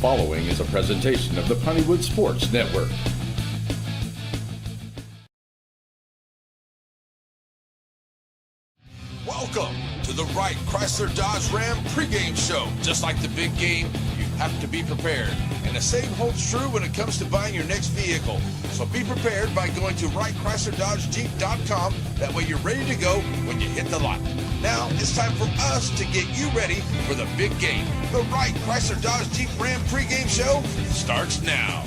following is a presentation of the Pontywood Sports Network. Welcome to the Wright Chrysler Dodge Ram pregame show. Just like the big game, you have to be prepared. And the same holds true when it comes to buying your next vehicle. So be prepared by going to WrightChryslerDodgeJeep.com. That way you're ready to go when you hit the lot. Now it's time for us to get you ready for the big game. The Wright Chrysler Dodge Jeep Ram pregame show starts now.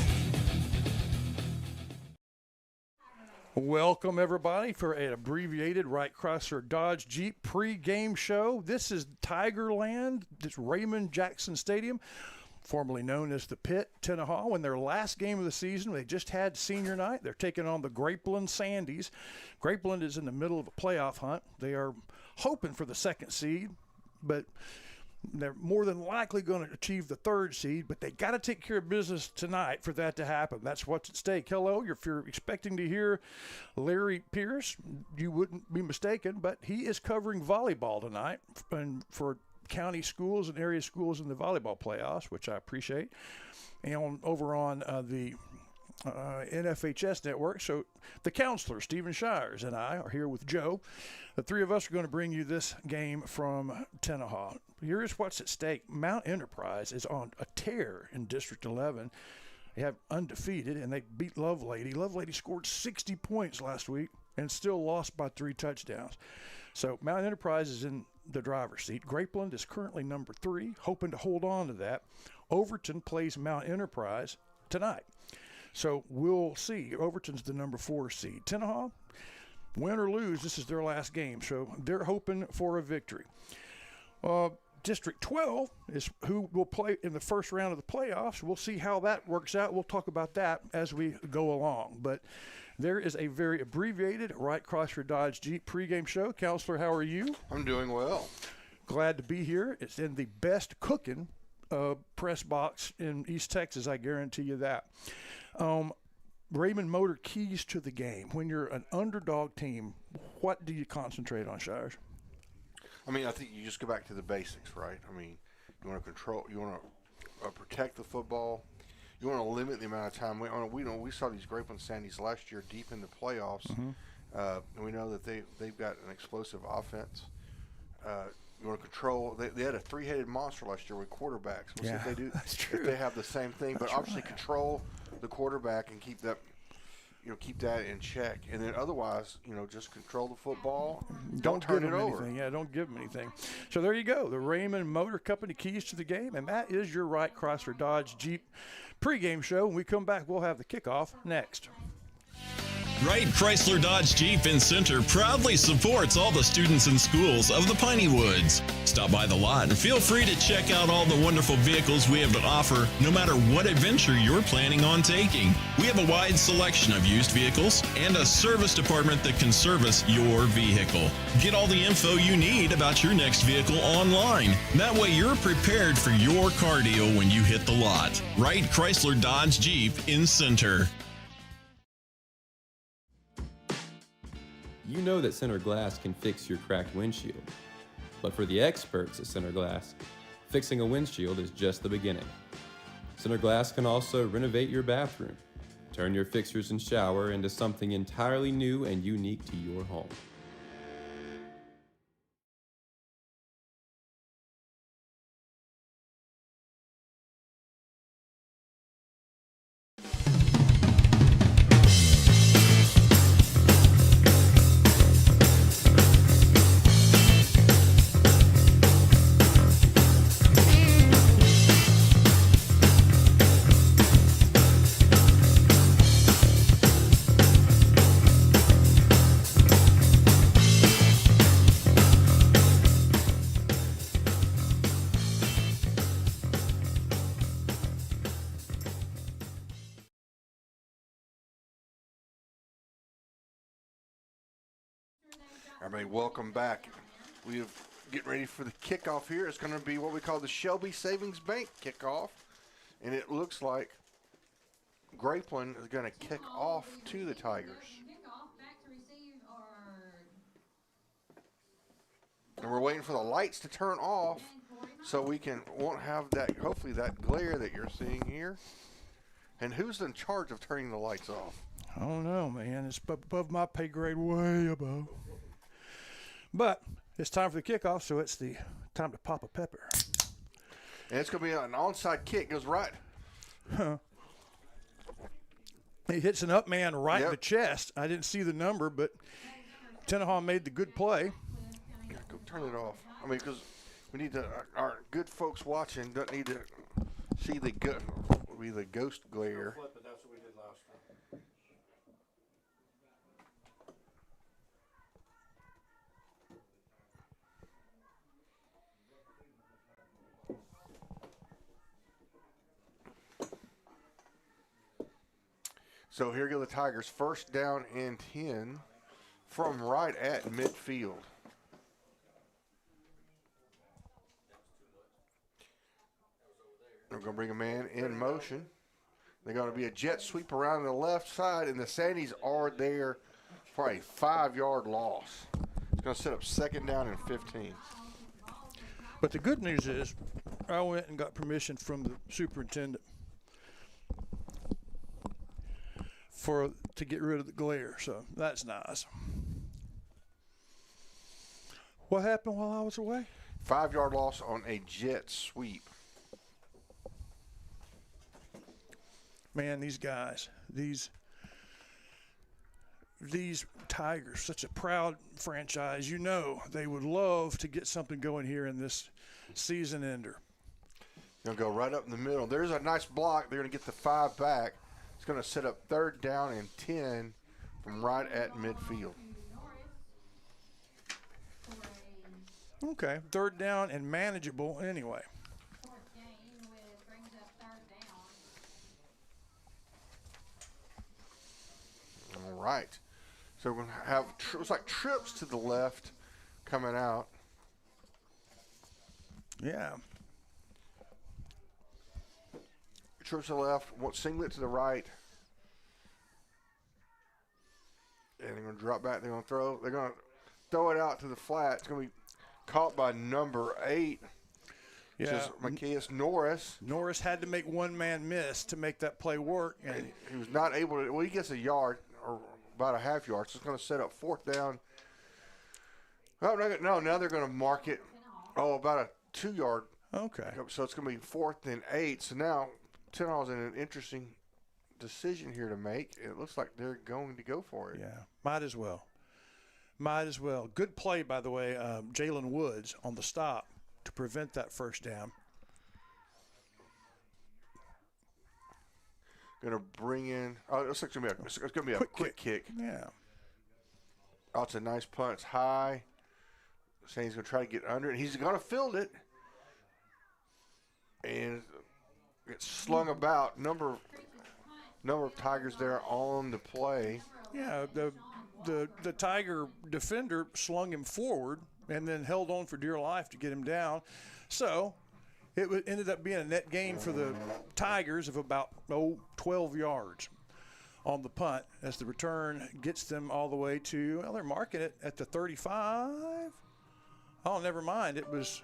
Welcome, everybody, for an abbreviated Wright Chrysler Dodge Jeep pre-game show. This is Tigerland, this Raymond Jackson Stadium, formerly known as the Pit, Tenaha. In their last game of the season, they just had senior night. They're taking on the Grapeland Sandies. Grapeland is in the middle of a playoff hunt. They are hoping for the second seed, but they're more than likely going to achieve the third seed, but they got to take care of business tonight for that to happen. That's what's at stake. Hello, if you're expecting to hear Larry Pierce, you wouldn't be mistaken, but he is covering volleyball tonight and for county schools and area schools in the volleyball playoffs, which I appreciate, and over on the NFHS network. So the counselor, Stephen Shires, and I are here with Joe. The three of us are going to bring you this game from Tenaha. Here's what's at stake. Mount Enterprise is on a tear in District 11. They have undefeated, and they beat Lovelady. Lovelady scored 60 points last week and still lost by 3 touchdowns. So Mount Enterprise is in the driver's seat. Grapeland is currently number 3, hoping to hold on to that. Overton plays Mount Enterprise tonight. So we'll see. Overton's the number 4 seed. Tenaha, win or lose, this is their last game. So they're hoping for a victory. District 12 is who will play in the first round of the playoffs. We'll see how that works out. We'll talk about that as we go along. But there is a very abbreviated Wright Chrysler Dodge Jeep pregame show. Counselor, how are you? I'm doing well. Glad to be here. It's in the best cooking press box in East Texas, I guarantee you that. Raymond Motor keys to the game. When you're an underdog team, what do you concentrate on, Shires? I mean, I think you just go back to the basics, right? I mean, you want to control, you want to protect the football. You want to limit the amount of time. We saw these Grapeland Sandies last year deep in the playoffs, and we know that they've got an explosive offense. You want to control. They had a 3-headed monster last year with quarterbacks. We'll see if they do. That's true. If they have the same thing, but obviously control the quarterback and keep that. Keep that in check, and then otherwise, just control the football. Don't turn it over. Anything. Yeah, don't give them anything. So there you go. The Raymond Motor Company keys to the game, and that is your Wright Chrysler Dodge Jeep pregame show. When we come back, we'll have the kickoff next. Wright Chrysler Dodge Jeep in Center proudly supports all the students and schools of the Piney Woods. Stop by the lot and feel free to check out all the wonderful vehicles we have to offer, no matter what adventure you're planning on taking. We have a wide selection of used vehicles and a service department that can service your vehicle. Get all the info you need about your next vehicle online. That way you're prepared for your car deal when you hit the lot. Wright Chrysler Dodge Jeep in Center. You know that Center Glass can fix your cracked windshield. But for the experts at Center Glass, fixing a windshield is just the beginning. Center Glass can also renovate your bathroom, turn your fixtures and shower into something entirely new and unique to your home. Everybody, welcome back. We're getting ready for the kickoff here. It's going to be what we call the Shelby Savings Bank kickoff. And it looks like Grapeland is going to kick off to the Tigers. And we're waiting for the lights to turn off so we won't have that, hopefully that glare that you're seeing here. And who's in charge of turning the lights off? I don't know, man. It's above my pay grade, way above. But it's time for the kickoff, so it's the time to pop a pepper. And it's going to be an onside kick. Goes right. He hits an up man right in the chest. I didn't see the number, but Tenaha made the good play. Yeah, go turn it off. I mean, because we need to, our good folks watching don't need to see the ghost glare. So here go the Tigers. First down and 10 from right at midfield. They're going to bring a man in motion. They're going to be a jet sweep around the left side, and the Sandies are there for a 5-yard loss. It's going to set up second down and 15. But the good news is I went and got permission from the superintendent to get rid of the glare, so that's nice. What happened while I was away? 5-yard loss on a jet sweep. Man, these guys, these Tigers, such a proud franchise. You know they would love to get something going here in this season ender. Going to go right up in the middle. There's a nice block. They're going to get the 5 back. It's going to set up third down and 10 from right at midfield. Okay, third down and manageable anyway. All right. So we're going to have, looks like trips to the left coming out. Yeah. Trips to the left, singlet to the right. And they're going to drop back. They're going to throw it out to the flat. It's going to be caught by number 8. Which is Macias Norris. Norris had to make one man miss to make that play work. And he was not able to, well, he gets a yard or about a half yard. So it's going to set up fourth down. Oh, no, now they're going to mark it, about a 2-yard. Okay. So it's going to be 4th and 8. So now Tenaha's in an interesting decision here to make. It looks like they're going to go for it. Yeah, might as well. Good play, by the way, Jalen Woods on the stop to prevent that first down. Going to bring in. Oh, it looks like it's going to be a quick kick. Yeah. Oh, it's a nice punt. It's high. Saying he's going to try to get under it. He's going to field it. And it's slung about. Number of Tigers there on the play. Yeah, the Tiger defender slung him forward and then held on for dear life to get him down. So it ended up being a net gain for the Tigers of about 12 yards on the punt as the return gets them all the way to, well, they're marking it at the 35. Oh, never mind. It was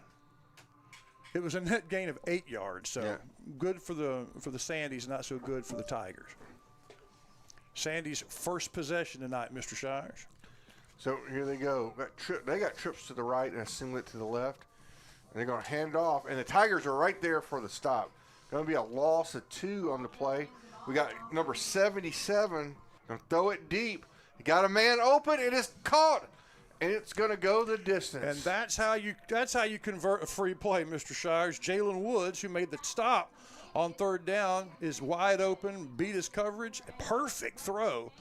a net gain of 8 yards. So good for the Sandies, not so good for the Tigers. Sandies' first possession tonight, Mr. Shires. So here they go. They got trips to the right and a singlet to the left. And they're going to hand off. And the Tigers are right there for the stop. Going to be a loss of 2 on the play. We got number 77. Going to throw it deep. He got a man open. It is caught. And it's going to go the distance. And that's how you convert a free play, Mr. Shires. Jalen Woods, who made the stop on third down, is wide open, beat his coverage. A perfect throw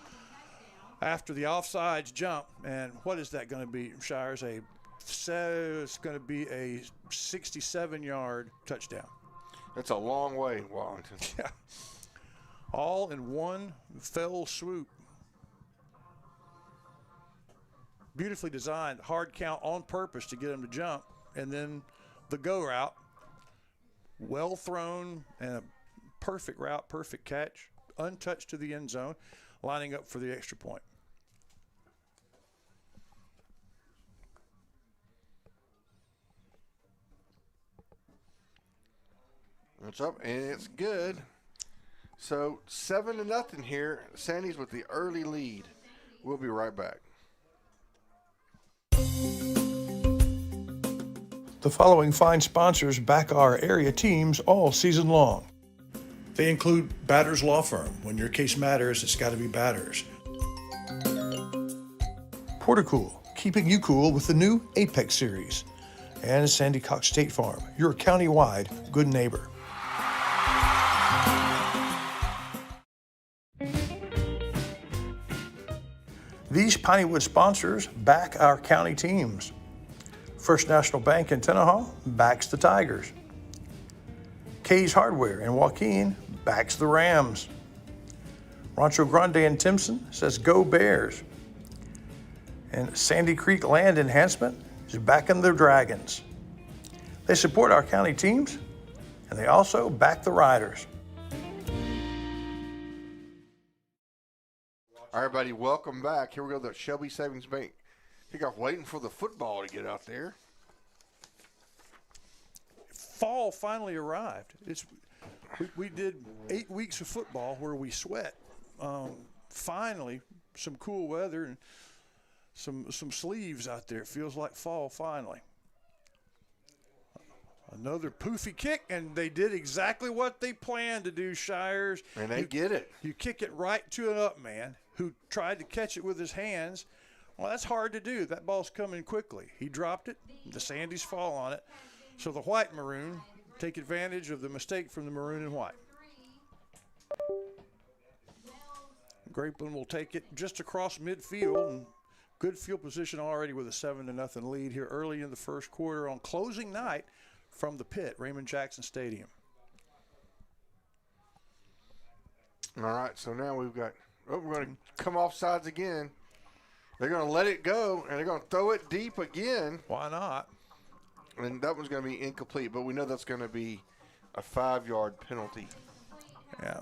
after the offsides jump. And what is that going to be, Shires? It's going to be a 67-yard touchdown. That's a long way, Wallington. Yeah. All in one fell swoop. Beautifully designed, hard count on purpose to get him to jump, and then the go route, well thrown, and a perfect route, perfect catch, untouched to the end zone, lining up for the extra point. It's up, and it's good. So 7-0 here. Sandies with the early lead. We'll be right back. The following fine sponsors back our area teams all season long. They include Batters Law Firm. When your case matters, it's got to be Batters. Portacool, keeping you cool with the new Apex series. And Sandy Cox State Farm, your county-wide good neighbor. These Pineywood sponsors back our county teams. First National Bank in Tenaha backs the Tigers. Kay's Hardware in Joaquin backs the Rams. Rancho Grande in Timpson says go Bears. And Sandy Creek Land Enhancement is backing the Dragons. They support our county teams, and they also back the Riders. All right, everybody, welcome back. Here we go, the Shelby Savings Bank Kickoff, waiting for the football to get out there. Fall finally arrived. We did 8 weeks of football where we sweat. Finally, some cool weather and some sleeves out there. It feels like fall finally. Another poofy kick, and they did exactly what they planned to do, Shires. And they get it. You kick it right to an up man who tried to catch it with his hands. Well, that's hard to do. That ball's coming quickly. He dropped it. The Sandies fall on it. So the white and maroon take advantage of the mistake from the maroon and white. Grapeland will take it just across midfield. And good field position already with a 7-0 lead here early in the first quarter on closing night from the pit, Raymond Jackson Stadium. All right, so now we've got, we're going to come off sides again. They're going to let it go, and they're going to throw it deep again. Why not? And that one's going to be incomplete, but we know that's going to be a 5-yard penalty. Yeah.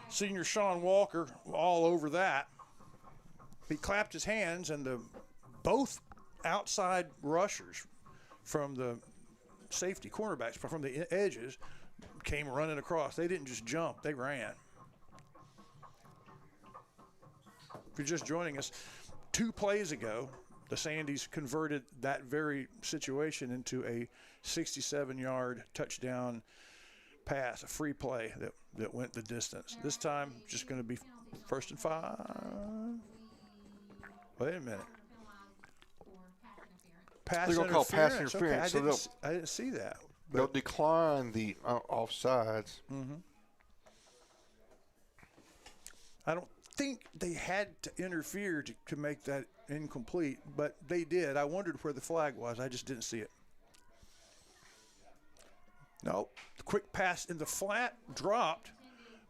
Senior Sean Walker all over that. He clapped his hands, and both outside rushers from the safety cornerbacks, from the edges, came running across. They didn't just jump, they ran. If you're just joining us, 2 plays ago, the Sandies converted that very situation into a 67-yard touchdown pass, a free play that went the distance. This time, just going to be 1st and 5. Wait a minute. Pass They're going to call pass interference. Okay, I didn't see that. They'll decline the offsides. Mm-hmm. I don't think they had to interfere to make that incomplete, but they did. I wondered where the flag was. I just didn't see it. No, the quick pass in the flat dropped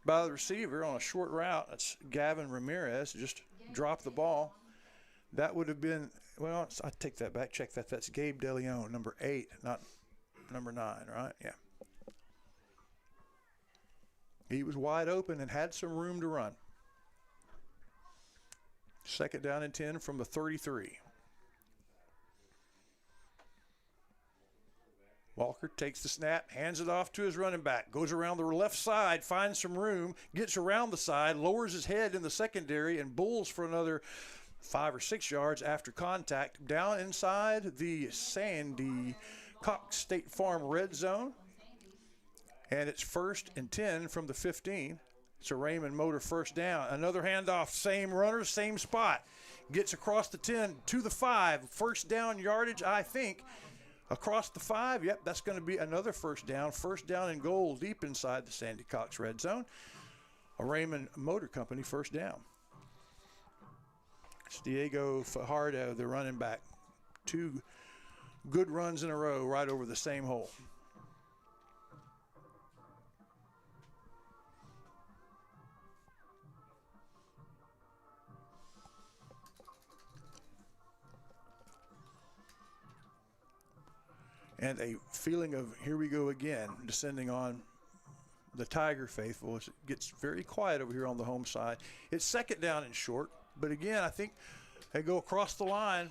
by the receiver on a short route. That's Gavin Ramirez. Just dropped the ball. That would have been, well, I take that back. Check that. That's Gabe DeLeon, number 8, not number 9, right? Yeah. He was wide open and had some room to run. 2nd down and 10 from the 33. Walker takes the snap, hands it off to his running back, goes around the left side, finds some room, gets around the side, lowers his head in the secondary, and bulls for another 5 or 6 yards after contact down inside the Sandy Cox State Farm red zone. And it's 1st and 10 from the 15. It's a Raymond Motor first down. Another handoff, same runner, same spot. Gets across the 10 to the 5. First down yardage, I think. Across the 5, yep, that's going to be another first down. First down and goal deep inside the Sandy Cox red zone. A Raymond Motor Company first down. It's Diego Fajardo, the running back. 2 good runs in a row right over the same hole. And a feeling of here we go again, descending on the Tiger faithful as it gets very quiet over here on the home side. It's 2nd down and short, but again, I think they go across the line.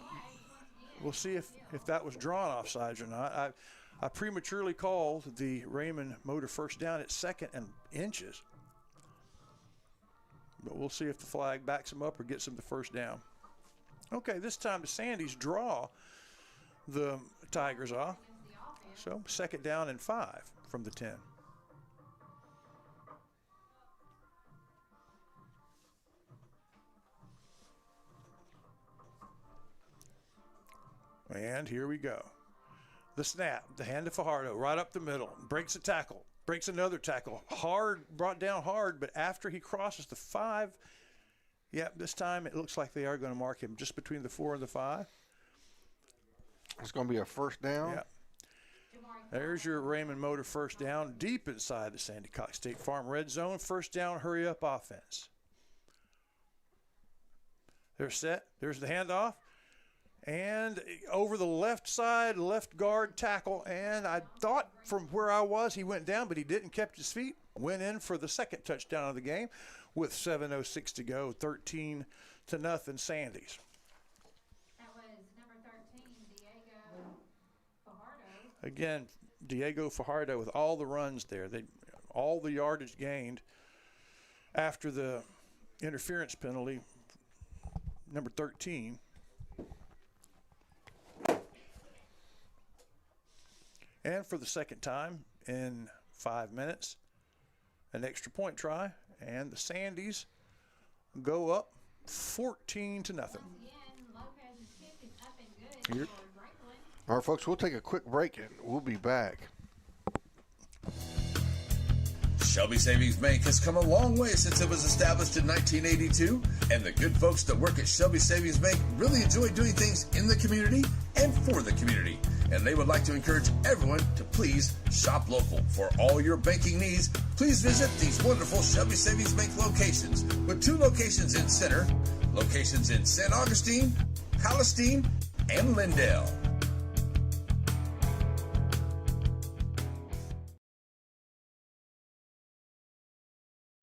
We'll see if that was drawn offsides or not. I prematurely called the Raymond motor first down at 2nd and inches. But we'll see if the flag backs him up or gets him the first down. Okay, this time the Sandies draw the Tigers off. So 2nd down and 5 from the 10. And here we go. The snap, the hand to Fajardo, right up the middle, breaks a tackle, breaks another tackle, hard, brought down hard, but after he crosses the 5, this time it looks like they are going to mark him just between the 4 and the 5. It's going to be a first down. Yeah. There's your Raymond motor first down, deep inside the Sandy Cox State Farm red zone. First down, hurry up offense. They're set. There's the handoff. And over the left side, left guard tackle. And I thought from where I was, he went down, but he didn't, kept his feet. Went in for the second touchdown of the game with 7:06 to go, 13-0 Sandies. That was number 13, Diego Fajardo. Again, Diego Fajardo with all the runs there. All the yardage gained after the interference penalty, number 13. And for the second time in 5 minutes, an extra point try, and the Sandies go up 14-0. Once again, Lopez's kick is up and good Here. for Grapeland. All right, folks, we'll take a quick break and we'll be back. Shelby Savings Bank has come a long way since it was established in 1982, and the good folks that work at Shelby Savings Bank really enjoy doing things in the community and for the community. And they would like to encourage everyone to please shop local. For all your banking needs, please visit these wonderful Shelby Savings Bank locations, with 2 locations in Center, locations in St. Augustine, Palestine, and Lindale.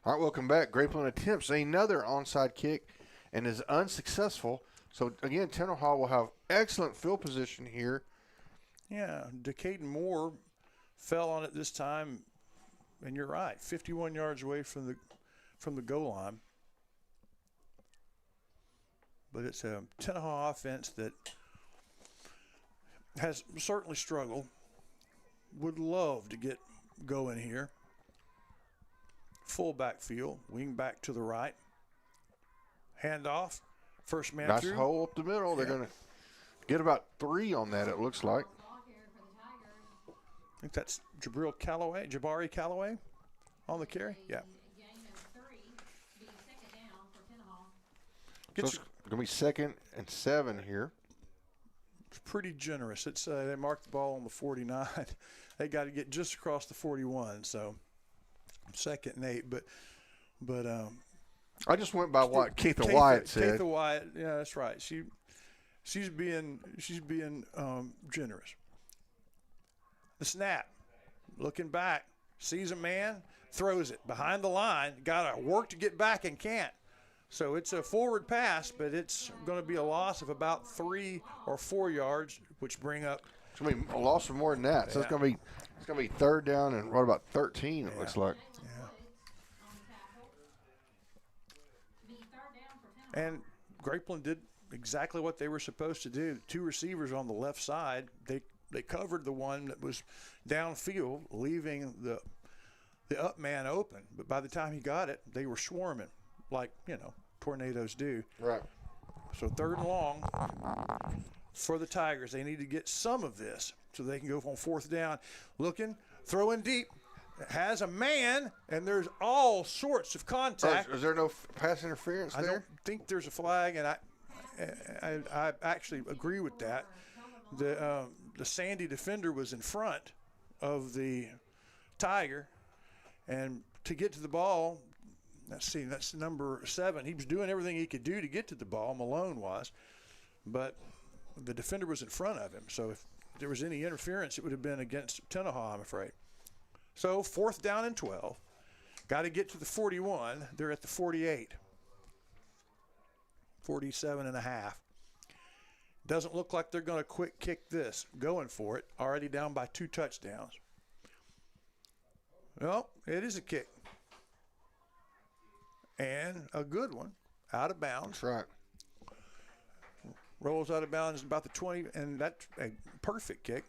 All right, welcome back. Grapeland attempts another onside kick and is unsuccessful. So, again, Tenaha will have excellent field position here. Yeah, Decaden Moore fell on it this time, and you're right, 51 yards away from the goal line. But it's a Tenaha offense that has certainly struggled. Would love to get going here. Full backfield, wing back to the right. Handoff, first man Nice through. hole up the middle. They're going to get about 3 on that, it looks like. Block here for the Tigers. I think that's Jabari Callaway on the carry. Yeah. A gain of 3, be 2nd down for Tenaha. So Gets it's going to be 2nd and 7 here. It's pretty generous. It's they marked the ball on the 49. They got to get just across the 41. So 2nd and 8. But I just went by what Keitha Wyatt said. Keitha Wyatt, yeah, that's right. She's being generous. The snap, looking back, sees a man, throws it behind the line. Got to work to get back and can't. So it's a forward pass, but it's going to be a loss of about 3 or 4 yards, which bring up. It's going to be a loss of more than that. So Yeah. it's going to be 3rd down and right about 13, it looks like. On the tackle. Be 3rd down for Tenaha. And Grapeland did exactly what they were supposed to do. 2 receivers on the left side. They covered the one that was downfield, leaving the up man open. But by the time he got it, they were swarming like, tornadoes do. Right. So 3rd and long for the Tigers. They need to get some of this so they can go on 4th down. Looking, throwing deep. Has a man, and there's all sorts of contact. Is there no pass interference I there? don't think there's a flag, and I actually agree with that. The Sandy defender was in front of the Tiger, and to get to the ball, that's number 7. He was doing everything he could do to get to the ball, Malone was, but the defender was in front of him. So if there was any interference, it would have been against Tenaha, I'm afraid. So 4th down and 12. Got to get to the 41. They're at the 48. 47 and a half. Doesn't look like they're going to quick kick this. Going for it. Already down by 2 touchdowns. Well, it is a kick. And a good one. Out of bounds. That's right. Rolls out of bounds about the 20, and that's a perfect kick.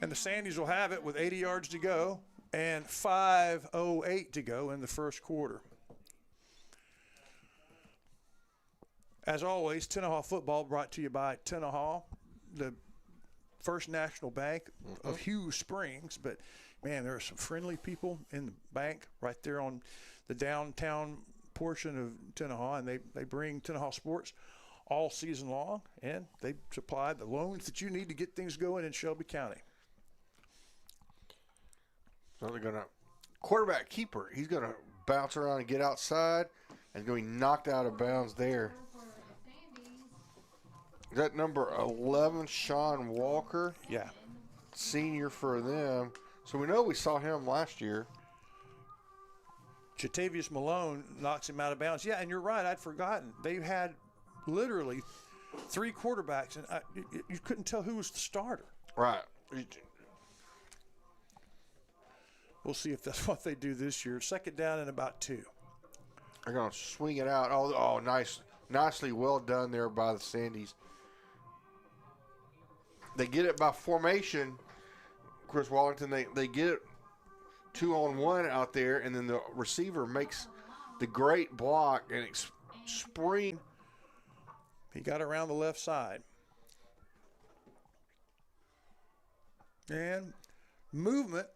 And the Sandies will have it with 80 yards to go and 5:08 to go in the first quarter. As always, Tenaha football brought to you by Tenaha, the First National Bank of Hughes Springs. But, man, there are some friendly people in the bank right there on the downtown portion of Tenaha, and they bring Tenaha sports all season long, and they supply the loans that you need to get things going in Shelby County. So they're going to quarterback keeper. He's going to bounce around and get outside and going to be knocked out of bounds there. Is that number 11, Sean Walker? Yeah. Senior for them. So we know we saw him last year. Jatavius Malone knocks him out of bounds. Yeah, and you're right. I'd forgotten. They had literally 3 quarterbacks, and you couldn't tell who was the starter. Right. We'll see if that's what they do this year. Second down and about 2. They're going to swing it out. Oh, nice. Nicely well done there by the Sandies. They get it by formation. Chris Wallington, they get it 2-on-1 out there, and then the receiver makes the great block and spring. He got around the left side. And movement,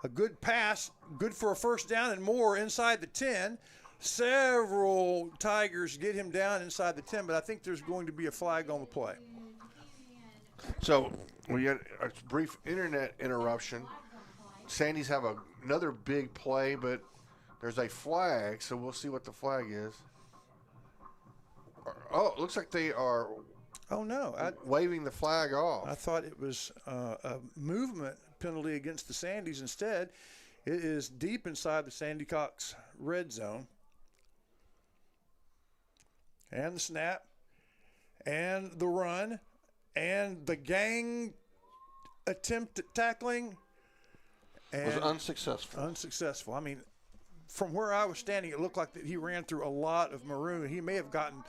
a good pass, good for a first down and more inside the 10. Several Tigers get him down inside the 10, but I think there's going to be a flag on the play. So we had a brief internet interruption. Sandies have another big play, but there's a flag, so we'll see what the flag is. Oh, it looks like they are waving the flag off. I thought it was a movement penalty against the Sandies. Instead, it is deep inside the Sandy Cox red zone. And the snap, and the run, and the gang attempt at tackling. And was unsuccessful. Unsuccessful. I mean, from where I was standing, it looked like that he ran through a lot of maroon. He may have gotten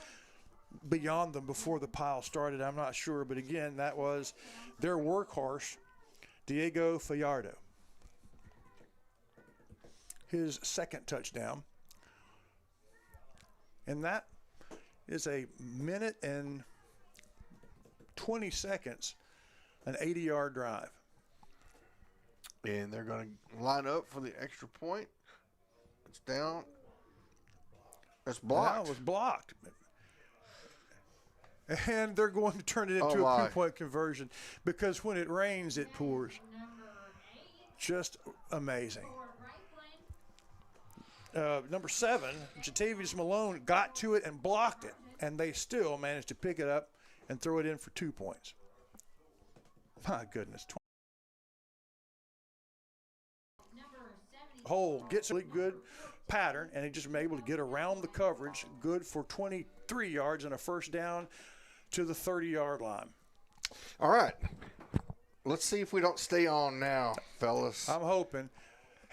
beyond them before the pile started. I'm not sure. But, again, that was their workhorse, Diego Fallardo. His second touchdown. And that is a minute and 20 seconds, an 80-yard drive. And they're going to line up for the extra point. It's down. It's blocked. Now it was blocked. And they're going to turn it into a 2-point conversion because when it rains, it pours. Just amazing. Number 7, Jatavius Malone got to it and blocked it, and they still managed to pick it up and throw it in for 2 points. My goodness. Hole gets a really good pattern, and he just was able to get around the coverage, good for 23 yards and a first down to the 30-yard line. All right. Let's see if we don't stay on now, fellas. I'm hoping.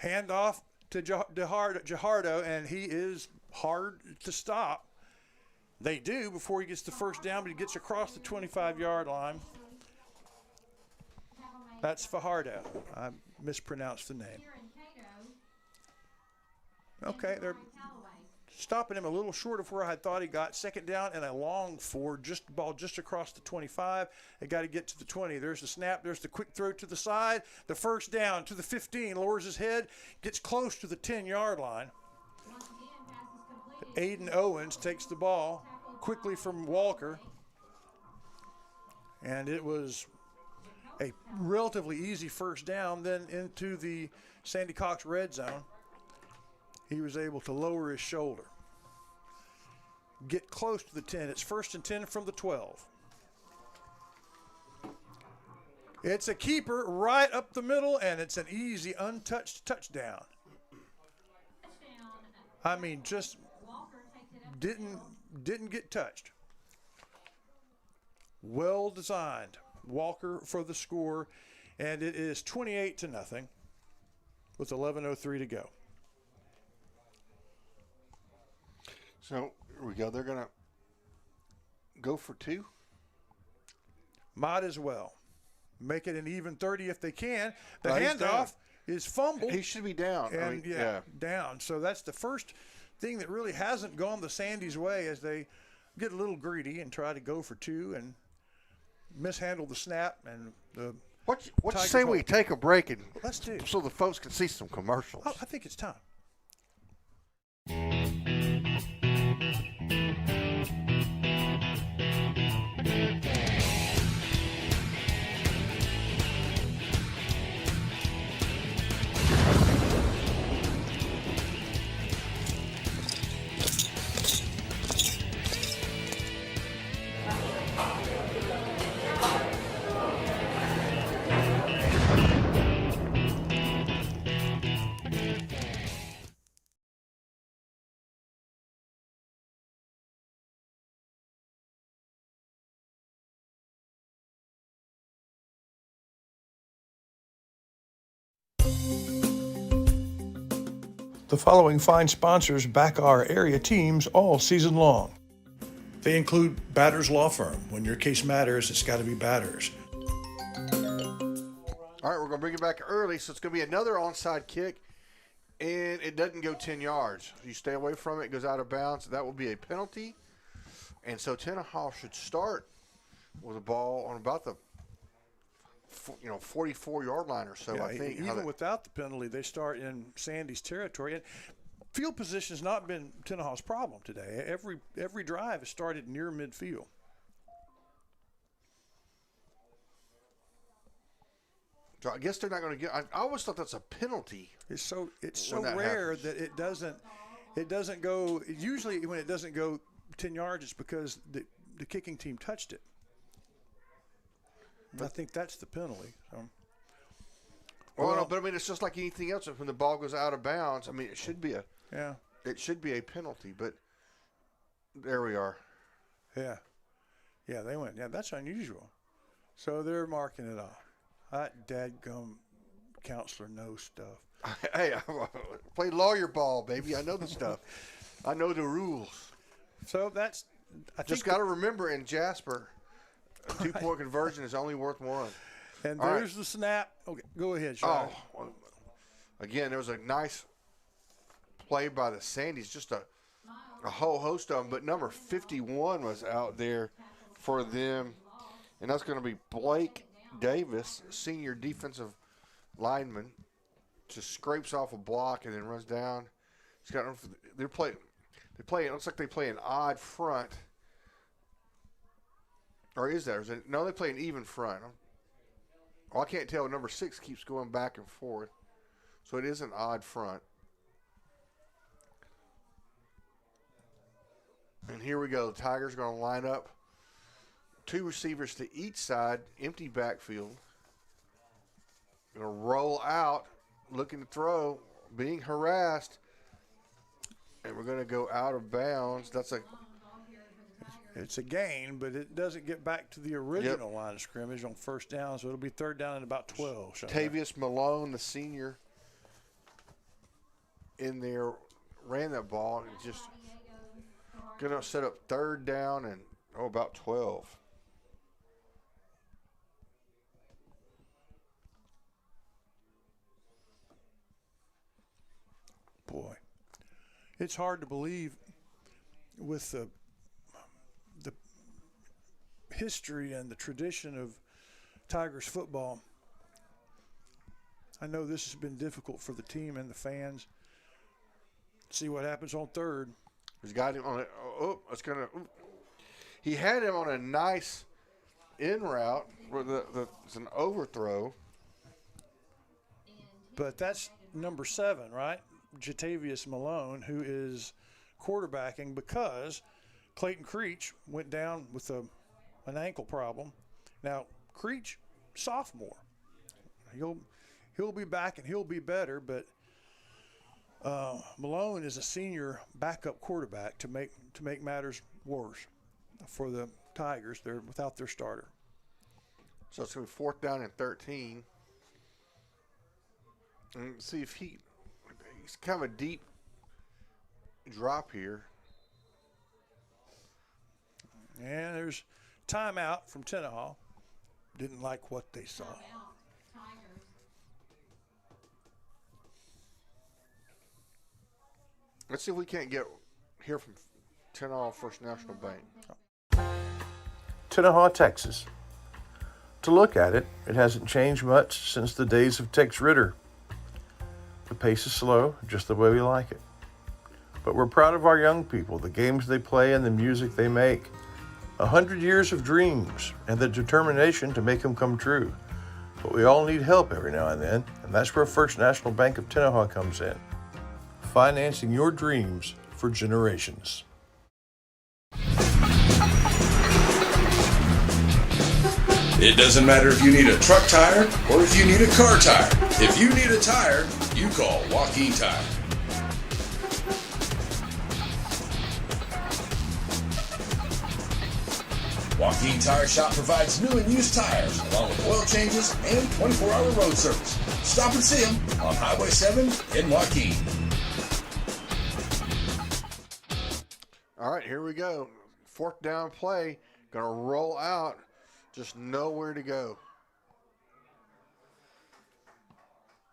Handoff to Jahardo, and he is hard to stop. They do before he gets the first down, but he gets across the 25-yard line. Tackle made That's Fajardo. I mispronounced the name. Okay, they're stopping him a little short of where I thought he got. Second down and a long for ball just across the 25. They got to get to the 20. There's the snap. There's the quick throw to the side. The first down to the 15. Lowers his head. Gets close to the 10-yard line. Aiden Owens takes the ball quickly from Walker. And it was a relatively easy first down. Then into the Sandy Cox red zone. He was able to lower his shoulder. Get close to the 10. It's 1st and 10 from the 12. It's a keeper right up the middle, and it's an easy, untouched touchdown. I mean, just didn't get touched. well designed. Walker for the score, and it is 28-0 with 11:03 to go. So here we go. They're going to go for 2. Might as well make it an even 30 if they can. The He's handoff is fumbled. He should be down. And down. So that's the first thing that really hasn't gone the Sandies' way, as they get a little greedy and try to go for 2 and mishandle the snap. And the What you Tigers say we hold. take a break and Let's do. so the folks can see some commercials? Oh, I think it's time. The following fine sponsors back our area teams all season long. They include Batters Law Firm. When your case matters, it's got to be Batters. All right, we're going to bring it back early, so it's going to be another onside kick, and it doesn't go 10 yards. You stay away from it, it goes out of bounds. That will be a penalty, and so Tenaha should start with the ball on about the 44-yard line or so, Yeah, I think. even without the penalty, they start in Sandy's territory. And field position has not been Tenaha's problem today. Every drive has started near midfield. So I guess they're not going to get. I always thought that's a penalty. It's so When that rare happens. that it doesn't go. Usually when it doesn't go 10 yards, it's because the kicking team touched it. I think that's the penalty. So. Well, no, but I mean, it's just like anything else. When the ball goes out of bounds, I mean, it should be a penalty. But there we are. Yeah, they went. Yeah, that's unusual. So they're marking it off. That dadgum counselor knows stuff. Hey, I play lawyer ball, baby. I know the stuff. I know the rules. So that's. I Just think got to remember in Jasper, a 2-point conversion is only worth 1. And All right. there's the snap. Okay, go ahead, Sean. Oh, well, again, there was a nice play by the Sandies, just a whole host of them. But number 51 was out there for them, and that's going to be Blake Davis, senior defensive lineman, just scrapes off a block and then runs down. He's got. They're playing. It looks like they play an odd front. Or is that? No, they play an even front. Well, I can't tell. Number 6 keeps going back and forth. So it is an odd front. And here we go. The Tigers are going to line up 2 receivers to each side, empty backfield. Going to roll out, looking to throw, being harassed. And we're going to go out of bounds. It's a gain, but it doesn't get back to the original line of scrimmage on first down, so it'll be third down and about 12. Tavius Malone, the senior, in there, ran that ball and just going to set up third down and, about 12. Boy, it's hard to believe with the history and the tradition of Tigers football. I know this has been difficult for the team and the fans. See what happens on third. He's got him on it. He had him on a nice in route where it's an overthrow. But that's number 7, right? Jatavius Malone, who is quarterbacking because Clayton Creech went down with an ankle problem. Now, Creech, sophomore. He'll be back and he'll be better, but Malone is a senior backup quarterback to make matters worse. for the Tigers. They're without their starter. So it's going to be 4th down and 13. And see if he's kind of a deep drop here. And there's timeout from Tenaha. Didn't like what they saw. Tigers. Let's see if we can't hear from Tenaha First National Bank. Tenaha, Texas. To look at it, it hasn't changed much since the days of Tex Ritter. The pace is slow, just the way we like it. But we're proud of our young people, the games they play and the music they make. 100 years of dreams and the determination to make them come true. But we all need help every now and then, and that's where First National Bank of Tenaha comes in. Financing your dreams for generations. It doesn't matter if you need a truck tire or if you need a car tire. If you need a tire, you call Joaquin Tire. Joaquin Tire Shop provides new and used tires, along with oil changes and 24-hour road service. Stop and see them on Highway 7 in Joaquin. All right, here we go. 4th down play. Going to roll out. Just nowhere to go.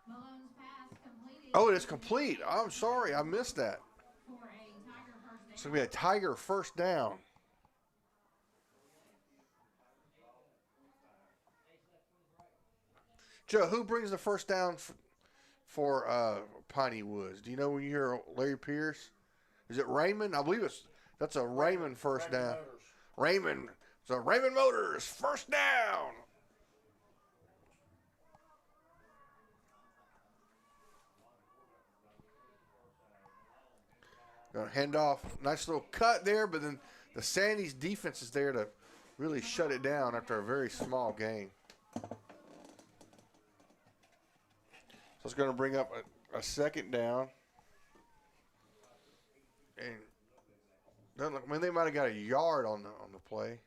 Malone's pass completed. Oh, it is complete. I'm sorry. I missed that. For a Tiger first It's going to be a Tiger first down. Joe, who brings the first down for Piney Woods? Do you know when you hear Larry Pierce? Is it Raymond? I believe that's a Raymond first down. Raymond. So Raymond Motors, first down. Gonna hand off. Nice little cut there, but then the Sandies defense is there to really shut it down after a very small gain. So it's going to bring up a 2nd down. And doesn't look, I mean, they might have got a yard on the play.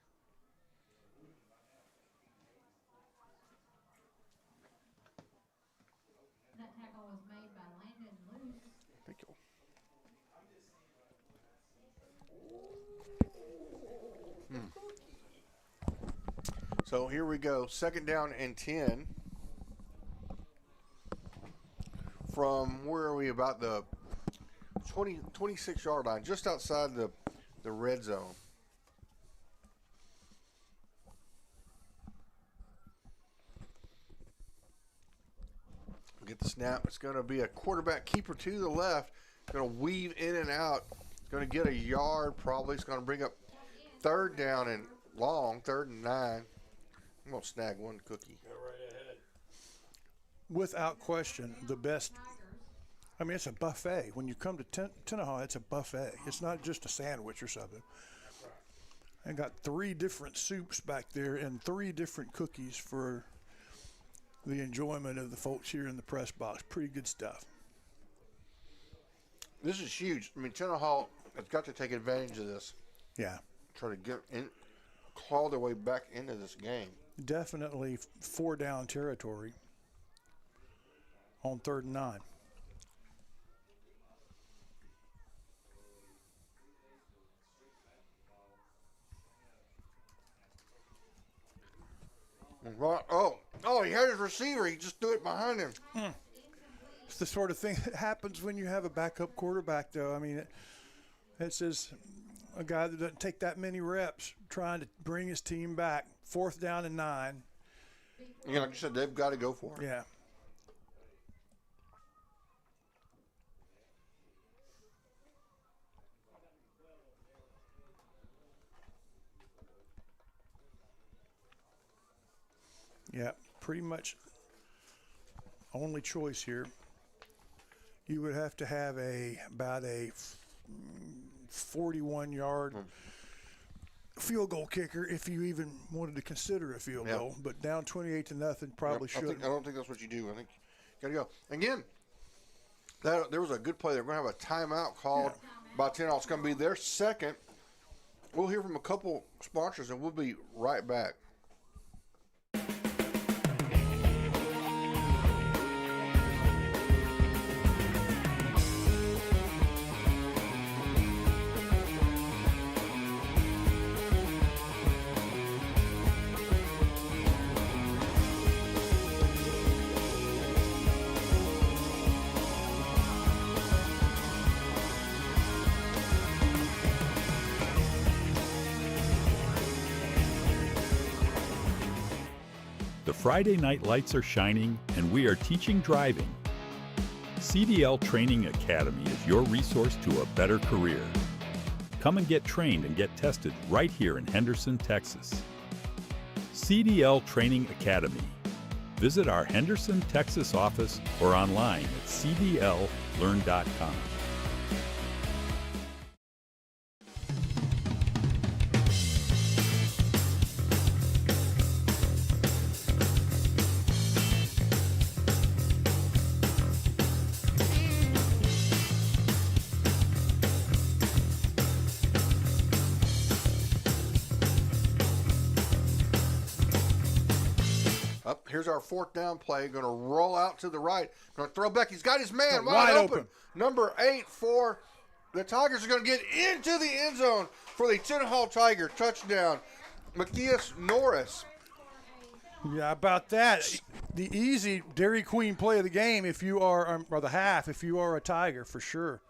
That tackle was made by Landon Luce. Thank you. So here we go. 2nd down and 10. From where are we? About the 26-yard line, just outside the red zone. Get the snap. It's going to be a quarterback keeper to the left. Going to weave in and out. Going to get a yard probably. It's going to bring up 3rd down and long, 3rd and 9. I'm going to snag one cookie. Without question, the best. I mean, it's a buffet. When you come to Tenaha, it's a buffet. It's not just a sandwich or something. I got 3 different soups back there and 3 different cookies for the enjoyment of the folks here in the press box. Pretty good stuff. This is huge. I mean, Tenaha has got to take advantage of this. Yeah. Try to get in, claw their way back into this game. Definitely 4-down territory on 3rd and 9. Oh, he had his receiver. He just threw it behind him. It's the sort of thing that happens when you have a backup quarterback, though. I mean, it says a guy that doesn't take that many reps trying to bring his team back. 4th down and 9. You know, like you said, they've got to go for it. Yeah. Yeah, pretty much only choice here. You would have to have about a 41-yard field goal kicker if you even wanted to consider a field goal. But down 28-0, probably should. I don't think that's what you do. I think you got to go. Again, there was a good play. They're going to have a timeout called by Tenaha. It's going to be their 2nd We'll hear from a couple sponsors, and we'll be right back. The Friday night lights are shining, and we are teaching driving. CDL Training Academy is your resource to a better career. Come and get trained and get tested right here in Henderson, Texas. CDL Training Academy. Visit our Henderson, Texas office or online at cdllearn.com. Here's our fourth down play. Going to roll out to the right. Going to throw back. He's got his man wide open. Number 8 for the Tigers are going to get into the end zone for the Tenaha Tiger touchdown. Matthias Norris. Yeah, about that. The easy Dairy Queen play of the game if you are, or the half, if you are a Tiger, for sure.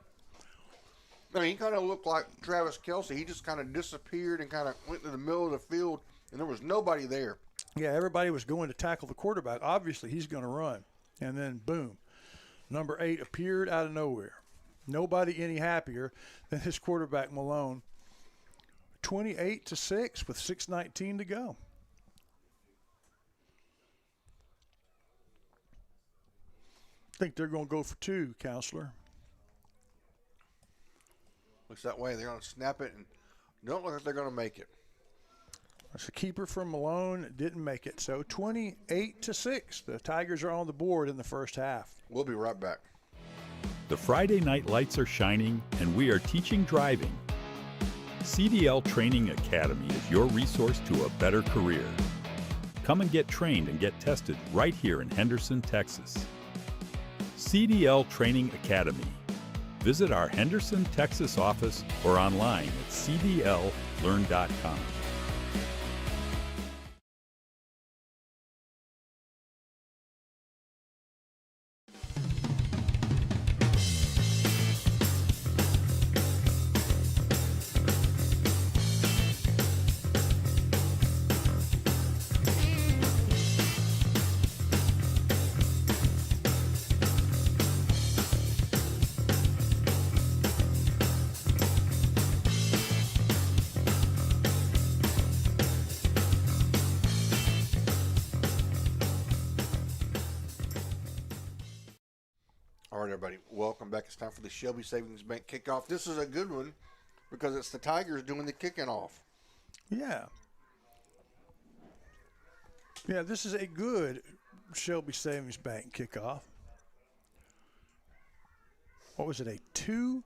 I mean, he kind of looked like Travis Kelce. He just kind of disappeared and kind of went to the middle of the field, and there was nobody there. Yeah, everybody was going to tackle the quarterback. Obviously, he's going to run. And then, boom, number 8 appeared out of nowhere. Nobody any happier than his quarterback, Malone. 28-6 with 6:19 to go. I think they're going to go for 2, Counselor. Looks that way. They're going to snap it and don't look like they're going to make it. That's a keeper from Malone. Didn't make it. So 28-6. The Tigers are on the board in the first half. We'll be right back. The Friday night lights are shining, and we are teaching driving. CDL Training Academy is your resource to a better career. Come and get trained and get tested right here in Henderson, Texas. CDL Training Academy. Visit our Henderson, Texas office or online at cdllearn.com. All right, everybody, welcome back. It's time for the Shelby Savings Bank kickoff. This is a good one because it's the Tigers doing the kicking off. Yeah. Yeah, this is a good Shelby Savings Bank kickoff. What was it, a 2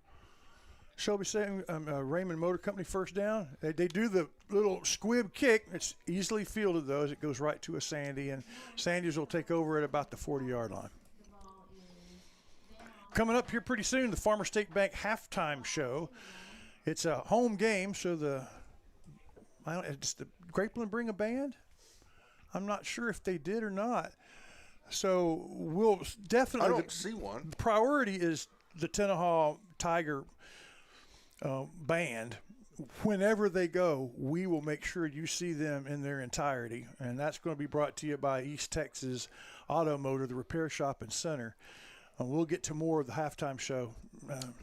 Shelby Savings, Raymond Motor Company first down? They do the little squib kick. It's easily fielded, though, as it goes right to a Sandy, and Sandies will take over at about the 40-yard line. Coming up here pretty soon, the Farmer State Bank halftime show. It's a home game, so does the Grapeland bring a band? I'm not sure if they did or not. So we'll definitely. I don't see one. The priority is the Tenaha Tiger band. Whenever they go, we will make sure you see them in their entirety, and that's going to be brought to you by East Texas Auto Motor, the repair shop and center. We'll get to more of the halftime show.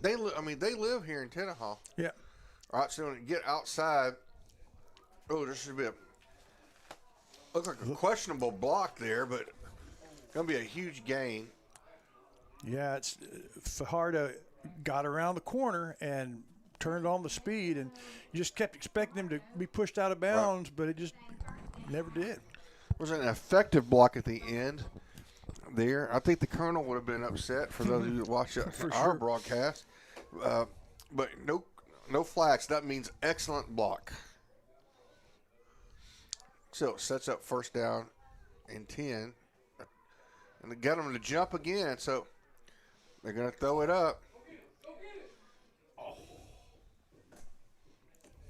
They live here in Tenaha. Yeah. All right, so when you get outside, there should be look like a questionable block there, but going to be a huge gain. Yeah, it's Fajardo got around the corner and turned on the speed, and you just kept expecting him to be pushed out of bounds, but it just never did. It was an effective block at the end there. I think the Colonel would have been upset for those who watch our broadcast. But No flags. That means excellent block. So it sets up first down and 10. And they got them to jump again, so they're going to throw it up.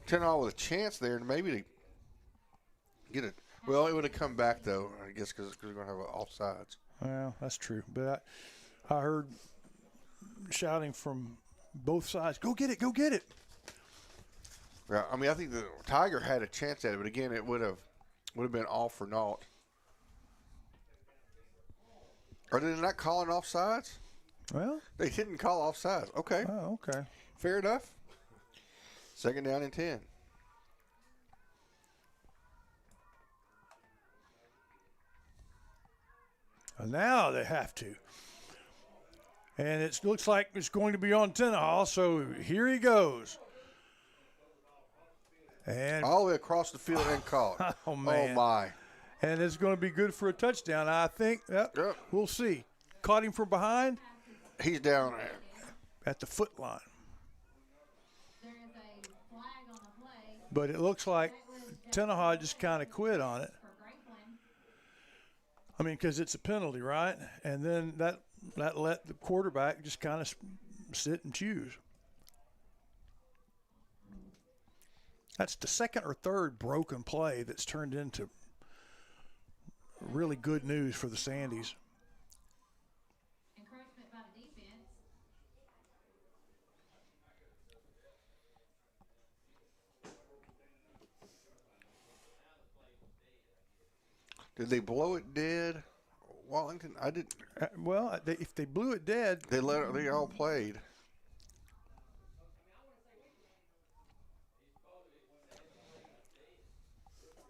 Tenaha with a chance there, and maybe to get it. Well, it would have come back, though, I guess, because we're going to have offsides. Well, that's true. But I heard shouting from both sides, go get it, go get it. Yeah, I mean, I think the Tiger had a chance at it, but again, it would have been all for naught. Are they not calling offsides? Well, They didn't call offsides. Okay. oh, okay. Fair enough. Second down and 10. And now they have to. And it looks like it's going to be on Tenaha, so here he goes. And All the way across the field and caught. Oh, man. Oh, my. and it's going to be good for a touchdown, I think. Yep. We'll see. Caught him from behind He's down there. at the foot line. There is a flag on the play But it looks like Tenaha just kind of quit on it. for Grapeland. I mean, because it's a penalty, right? And then that let the quarterback just kind of sit and choose. That's the second or third broken play that's turned into really good news for the Sandies. Encroachment by the defense. Did they blow it dead? Wallington, I didn't. If they blew it dead, They all played.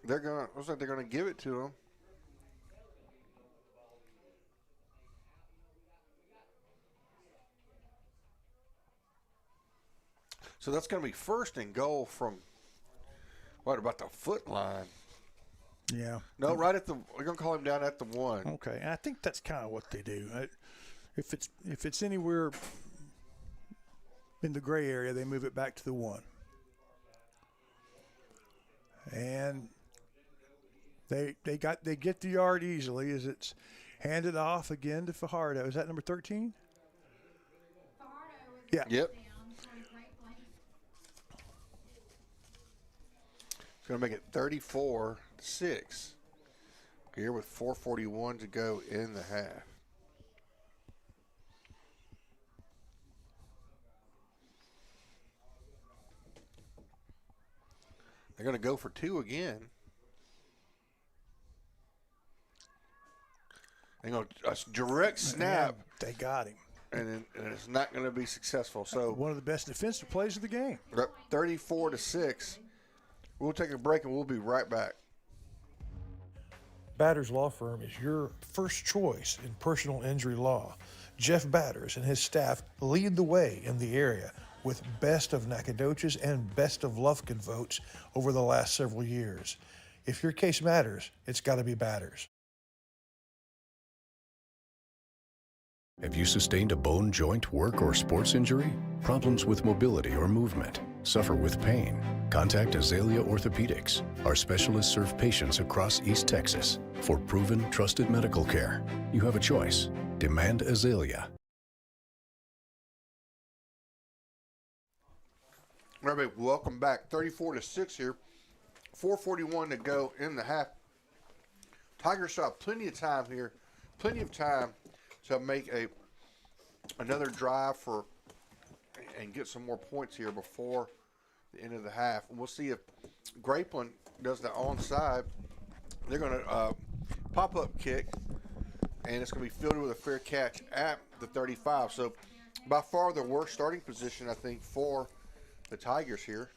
Looks like they're gonna give it to him. So that's gonna be first and goal from what about the foot line? yeah. No, right at the. We're gonna call him down at the 1. Okay, and I think that's kind of what they do. If it's anywhere in the gray area, they move it back to the 1. And they get the yard easily as it's handed off again to Fajardo. Is that number 13? Fajardo is Yeah. Yep. down for Grapeland. It's gonna make it 34-6. Here with 4:41 to go in the half. They're going to go for 2 again. They're going to a direct snap, They got him. and it's not going to be successful. So One of the best defensive plays of the game. we're up 34-6. We'll take a break and we'll be right back. Batters Law Firm is your first choice in personal injury law. Jeff Batters and his staff lead the way in the area with best of Nacogdoches and best of Lufkin votes over the last several years. If your case matters, it's got to be Batters. Have you sustained a bone, joint, work, or sports injury? Problems with mobility or movement? Suffer with pain? Contact Azalea Orthopedics. Our specialists serve patients across East Texas. For proven, trusted medical care, you have a choice. Demand Azalea. Everybody, welcome back. 34-6 here. 4:41 to go in the half. Tigers still have plenty of time here. Plenty of time to make another drive and get some more points here before the end of the half. And we'll see if Grapeland does the onside. They're going to pop-up kick, and it's going to be fielded with a fair catch at the 35. So by far the worst starting position, I think, for the Tigers here.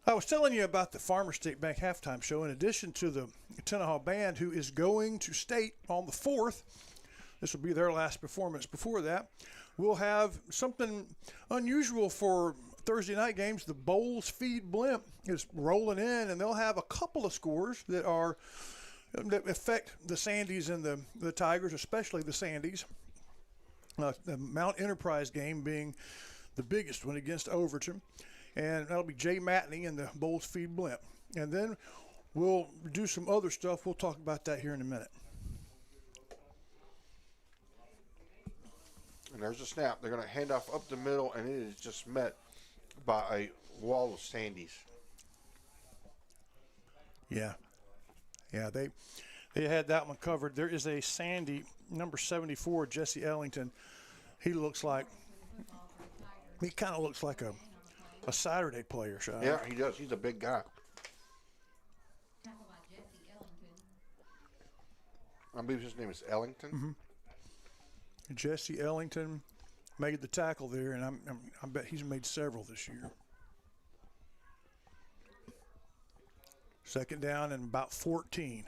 I was telling you about the Farmer State Bank halftime show. In addition to the Tenaha band, who is going to state on the 4th, this will be their last performance. Before that, we'll have something unusual for Thursday night games. The Bowls Feed Blimp is rolling in, and they'll have a couple of scores that affect the Sandies and the Tigers, especially the Sandies. The Mount Enterprise game being the biggest one against Overton. And that'll be Jay Matney and the Bowles Feed Blimp. And then we'll do some other stuff. We'll talk about that here in a minute. And there's a snap. They're going to hand off up the middle, and it is just met by a wall of Sandies. Yeah. Yeah, they had that one covered. There is a Sandy, number 74, Jesse Ellington. He kind of looks like a Saturday player, Sean. Yeah, he does. He's a big guy. I believe his name is Ellington. Mm-hmm. Jesse Ellington made the tackle there, and I bet he's made several this year. Second down and about 14.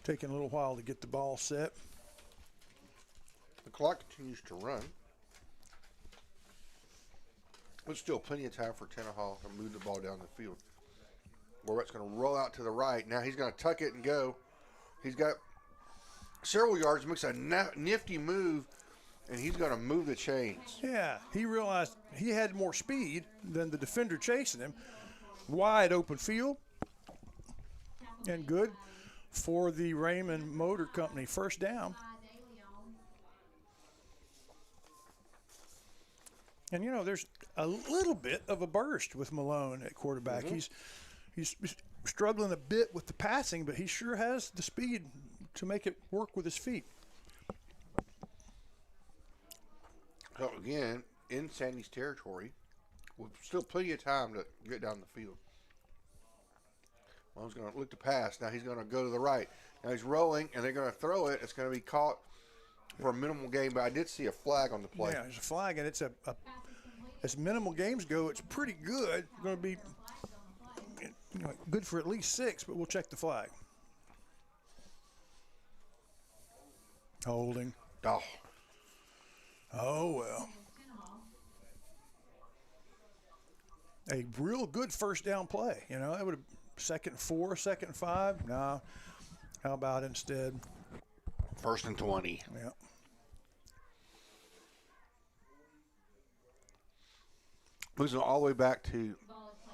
Taking a little while to get the ball set. The clock continues to run. There's still plenty of time for Tenaha to move the ball down the field. Warbeck's going to roll out to the right. Now he's going to tuck it and go. He's got several yards, makes a nifty move, and he's going to move the chains. Yeah, he realized he had more speed than the defender chasing him. Wide open field. And good for the Raymond Motor Company. First down. And, there's a little bit of a burst with Malone at quarterback. Mm-hmm. He's struggling a bit with the passing, but he sure has the speed to make it work with his feet. So, again, in Sandy's territory, with still plenty of time to get down the field. Malone's going to look to pass. Now he's going to go to the right. Now he's rolling, and they're going to throw it. It's going to be caught for a minimal gain, but I did see a flag on the play. Yeah, there's a flag, and it's as minimal games go, it's pretty good. Going to be good for at least 6, but we'll check the flag. Holding. Oh, well. A real good first down play. That would have 2nd and 4, 2nd and 5. No. How about instead? 1st and 20. Yeah. Losing all the way back to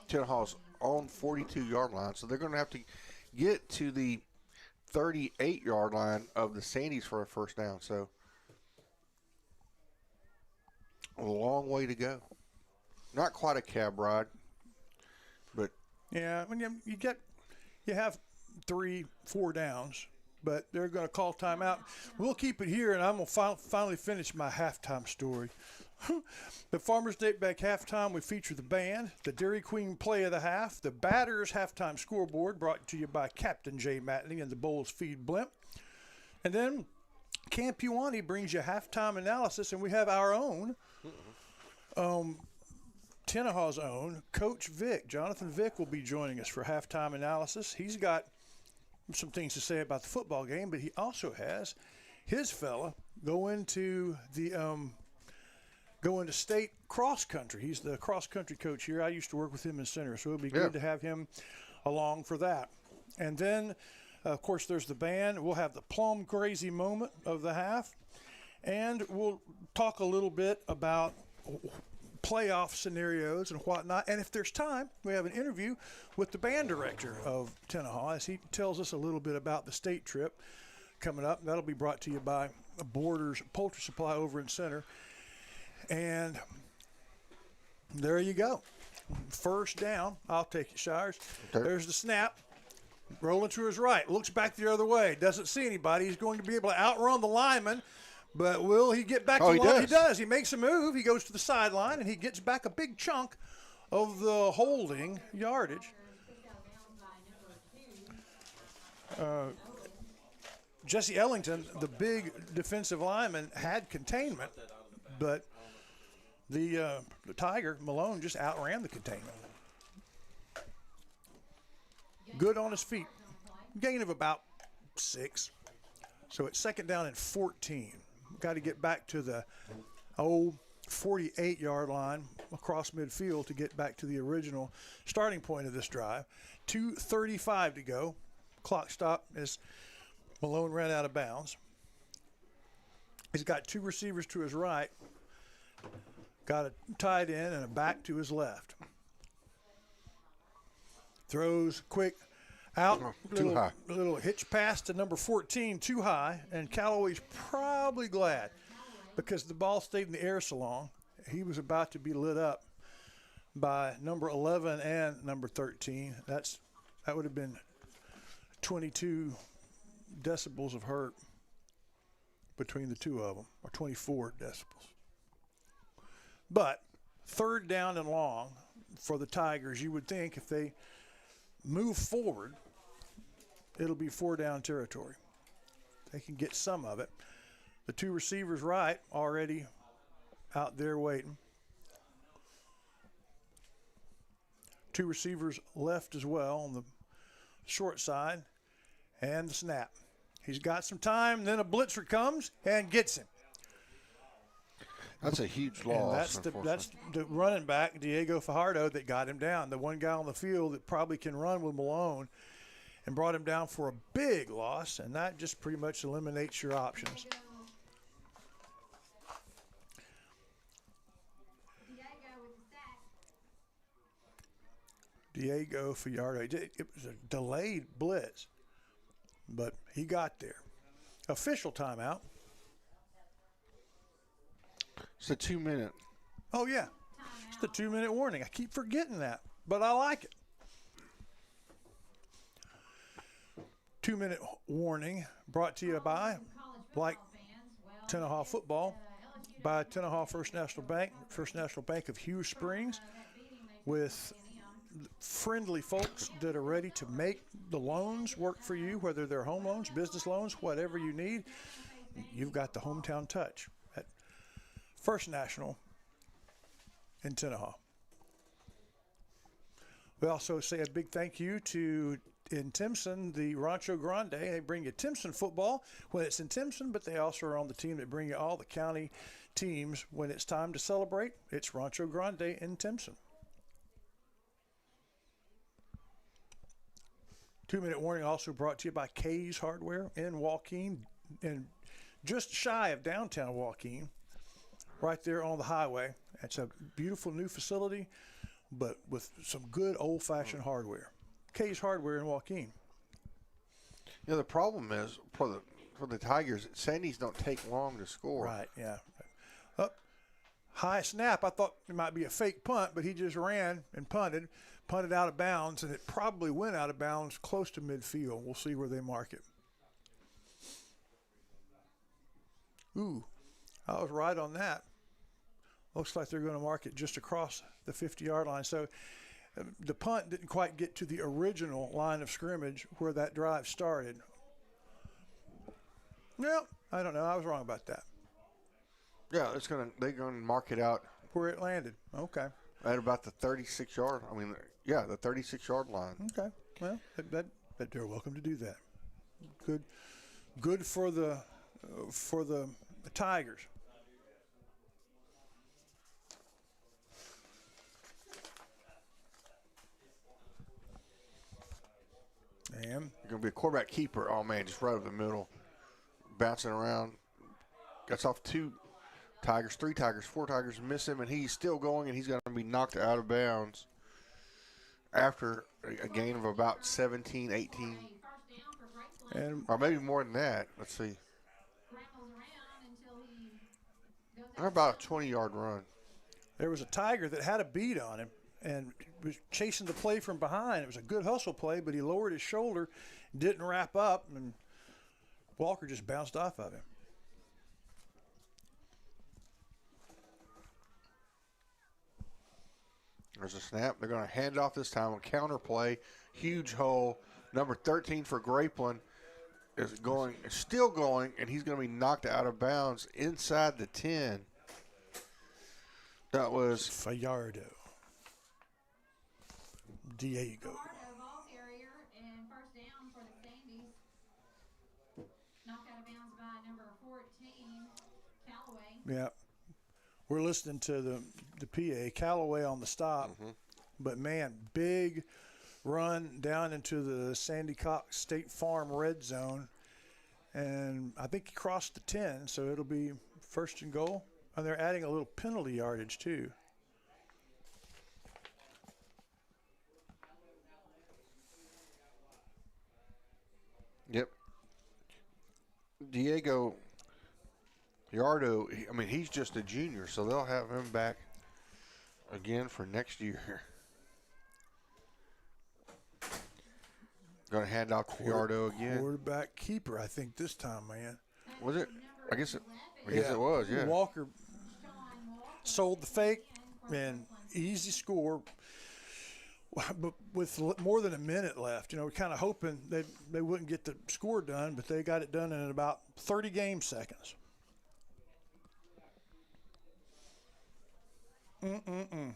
Tenaha's own 42-yard line. So they're going to have to get to the 38-yard line of the Sandies for a first down. So a long way to go. Not quite a cab ride, but yeah. When you have 3-4 downs, but they're going to call timeout. We'll keep it here, and I'm going to finally finish my halftime story. The Farmers Date Back halftime, we feature the band, the Dairy Queen play of the half, the Batters halftime scoreboard brought to you by Captain Jay Matney and the Bowles Feed Blimp. And then Camp Uwani brings you halftime analysis, and we have our own, Tenaha's own, Coach Vic. Jonathan Vic will be joining us for halftime analysis. He's got some things to say about the football game, but he also has his fella go into state cross country. He's the cross country coach here. I used to work with him in center, so it'll be good to have him along for that. And then, of course, there's the band. We'll have the plum crazy moment of the half, and we'll talk a little bit about playoff scenarios and whatnot. And if there's time, we have an interview with the band director of Tenaha as he tells us a little bit about the state trip coming up. That'll be brought to you by Borders Poultry Supply over in center. And there you go. First down. I'll take it, Shires. Okay. There's the snap. Rolling to his right. Looks back the other way. Doesn't see anybody. He's going to be able to outrun the lineman. But will he get back to the line? He does. He makes a move. He goes to the sideline, and he gets back a big chunk of the holding yardage. Jesse Ellington, the big defensive lineman, had containment, but the Tiger, Malone, just outran the containment. Good on his feet. Gain of about 6. So it's 2nd down and 14. Got to get back to the 48-yard line across midfield to get back to the original starting point of this drive. 2:35 to go. clock stopped as Malone ran out of bounds. He's got two receivers to his right, got a tight end and a back to his left. Throws quick out, Too high. Little hitch pass to number 14, too high, and Callaway's probably glad because the ball stayed in the air so long. He was about to be lit up by number 11 and number 13. That would have been 22 decibels of hurt between the two of them, or 24 decibels. But third down and long for the Tigers, you would think if they move forward, it'll be 4-down territory. They can get some of it. The two receivers right already out there waiting. Two receivers left as well on the short side, and the snap. He's got some time, then a blitzer comes and gets him. That's a huge And loss. that's the running back, Diego Fajardo, that got him down. The one guy on the field that probably can run with Malone, and brought him down for a big loss, and that just pretty much eliminates your options. Diego Fajardo. It was a delayed blitz, but he got there. Official timeout. It's a 2-minute. Oh, yeah. It's the 2-minute warning. I keep forgetting that, but I like it. 2-minute warning brought to you by, like Tenaha football, by Tenaha First National Bank of Hughes Springs, with friendly folks that are ready to make the loans work for you, whether they're home loans, business loans, whatever you need. You've got the hometown touch at First National in Tenaha. We also say a big thank you to, in Timpson, the Rancho Grande. They bring you Timpson football when it's in Timpson, but they also are on the team that bring you all the county teams when it's time to celebrate. It's Rancho Grande in Timpson. 2-minute warning also brought to you by K's Hardware in Waukegan, and just shy of downtown Waukegan, right there on the highway. It's a beautiful new facility, but with some good old-fashioned hardware. K's Hardware in Waukegan. Yeah, the problem is for the Tigers, Sandies don't take long to score. Right, yeah. Up, high snap. I thought it might be a fake punt, but he just ran and punted out of bounds, and it probably went out of bounds close to midfield. We'll see where they mark it. Ooh, I was right on that. Looks like they're going to mark it just across the 50-yard line. So the punt didn't quite get to the original line of scrimmage where that drive started. Well, I don't know. I was wrong about that. Yeah, they're gonna mark it out Where it landed. Okay. at about the 36-yard. The 36-yard line. Okay. Well, that they're welcome to do that. Good for the Tigers. And You're gonna be a quarterback keeper. Oh man, just right over the middle, bouncing around. Gets off 2 Tigers, 3 Tigers, 4 Tigers, miss him, and he's still going, and he's going to be knocked out of bounds after a gain of about 17, 18, and or maybe more than that. Let's see. About a 20-yard run. there was a Tiger that had a beat on him and was chasing the play from behind. It was a good hustle play, but he lowered his shoulder, didn't wrap up, and Walker just bounced off of him. There's a snap. They're going to hand it off this time. A counter play. Huge hole. Number 13 for Grapeland is still going, and he's going to be knocked out of bounds inside the 10. That was Fajardo. Diego. Ball carrier and first down for the Sandies. Knocked out of bounds by number 14, Callaway. Yeah. We're listening to the PA. Callaway on the stop. But, man, big run down into the Sandy Cox State Farm red zone. And I think he crossed the 10, so it'll be first and goal. And they're adding a little penalty yardage, too. Yep. Diego Yardo, I mean, he's just a junior, so they'll have him back again for next year. Going to hand off to Yardo again. Quarterback keeper, I think, this time, man. Was it? I guess it was, yeah. Walker sold the fake, and easy score. But with more than a minute left, we're kind of hoping they wouldn't get the score done, but they got it done in about 30 game seconds. And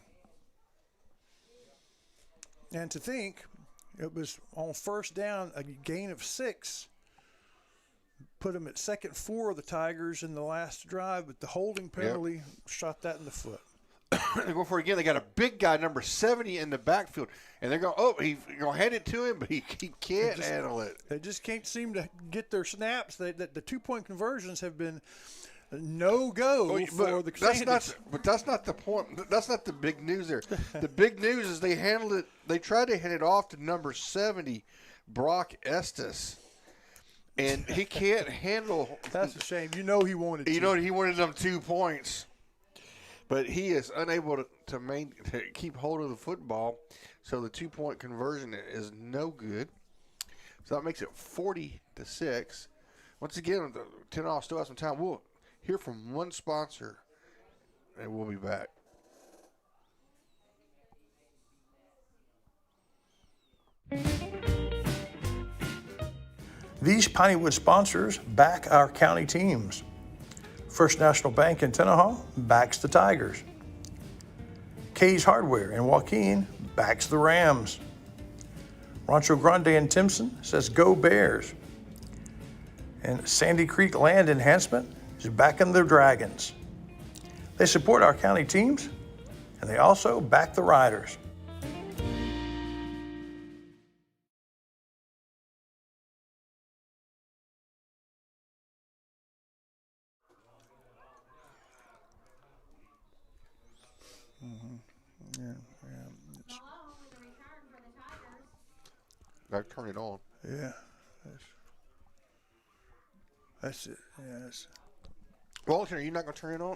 to think it was on first down, a gain of 6. Put them at 2nd 4 of the Tigers in the last drive, but the holding penalty shot that in the foot. They go for it again. They got a big guy, number 70, in the backfield. And they're going, he's going to hand it to him, but he can't handle it. They just can't seem to get their snaps. The 2-point conversions have been no-go for the Sandies. But that's not the point. That's not the big news there. The big news is they handled it. They tried to hand it off to number 70, Brock Estes. And he can't handle. That's a shame. He wanted he wanted them 2 points. But he is unable to keep hold of the football, so the 2-point conversion is no good. So that makes it 40-6. Once again, Tenaha still has some time. We'll hear from one sponsor, and we'll be back. These Pineywood sponsors back our county teams. First National Bank in Tenaha backs the Tigers. Kay's Hardware in Joaquin backs the Rams. Rancho Grande in Timpson says go Bears. And Sandy Creek Land Enhancement is backing the Dragons. They support our county teams, and they also back the Riders. Gotta turn it on. Yeah. That's it. Yes. Walter, are you not gonna turn it on?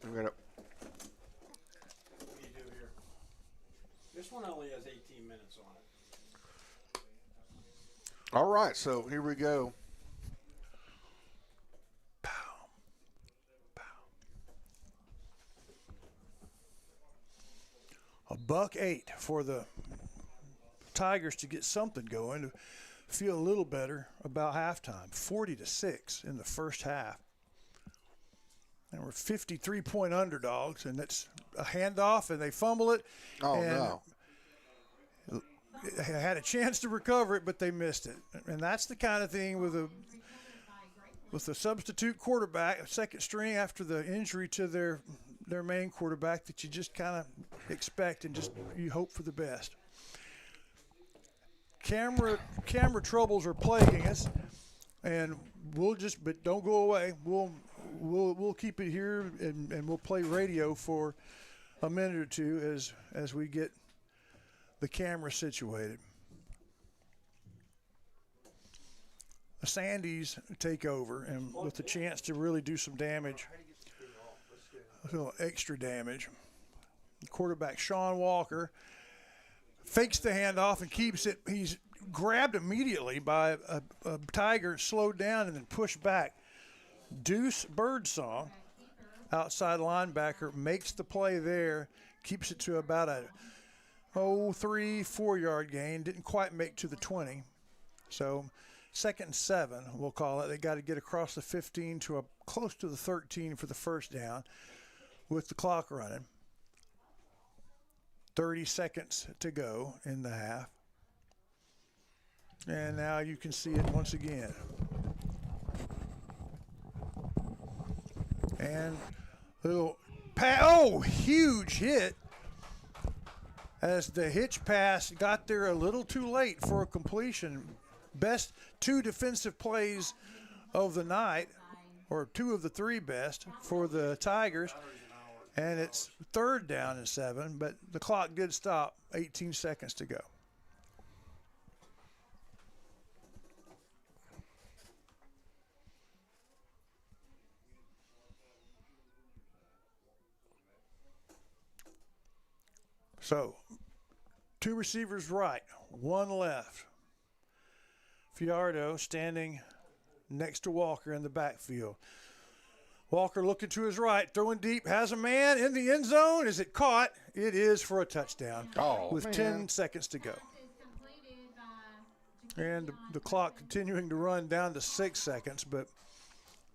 We gotta. What do you do here? This one only has 18 minutes on it. All right, so here we go. $1.08 for the Tigers to get something going, to feel a little better about halftime. 40-6 in the first half. And we're 53-point underdogs, and it's a handoff, and they fumble it. Oh, no. They had a chance to recover it, but they missed it. And that's the kind of thing with the substitute quarterback, second string after the injury to their main quarterback, that you just kind of expect and just you hope for the best. Camera troubles are plaguing us, and but don't go away. We'll keep it here, and we'll play radio for a minute or two as we get the camera situated. The Sandies take over, and with the chance to really do some damage. A little extra damage. Quarterback Sean Walker fakes the handoff and keeps it. He's grabbed immediately by a Tiger, slowed down, and then pushed back. Deuce Birdsong, outside linebacker, makes the play there, keeps it to about a 3-4 yard gain. Didn't quite make to the 20. So 2nd and 7, we'll call it. They got to get across the 15 to close to the 13 for the first down, with the clock running. 30 seconds to go in the half. And now you can see it once again. And little huge hit as the hitch pass got there a little too late for a completion. Best 2 defensive plays of the night, or 2 of the 3 best for the Tigers. And it's 3rd down and 7, but the clock did stop, 18 seconds to go. So, 2 receivers right, 1 left. Fiardo standing next to Walker in the backfield. Walker looking to his right, throwing deep, has a man in the end zone. Is it caught? It is for a touchdown with 10 seconds to go. And the clock continuing to run down to 6 seconds, but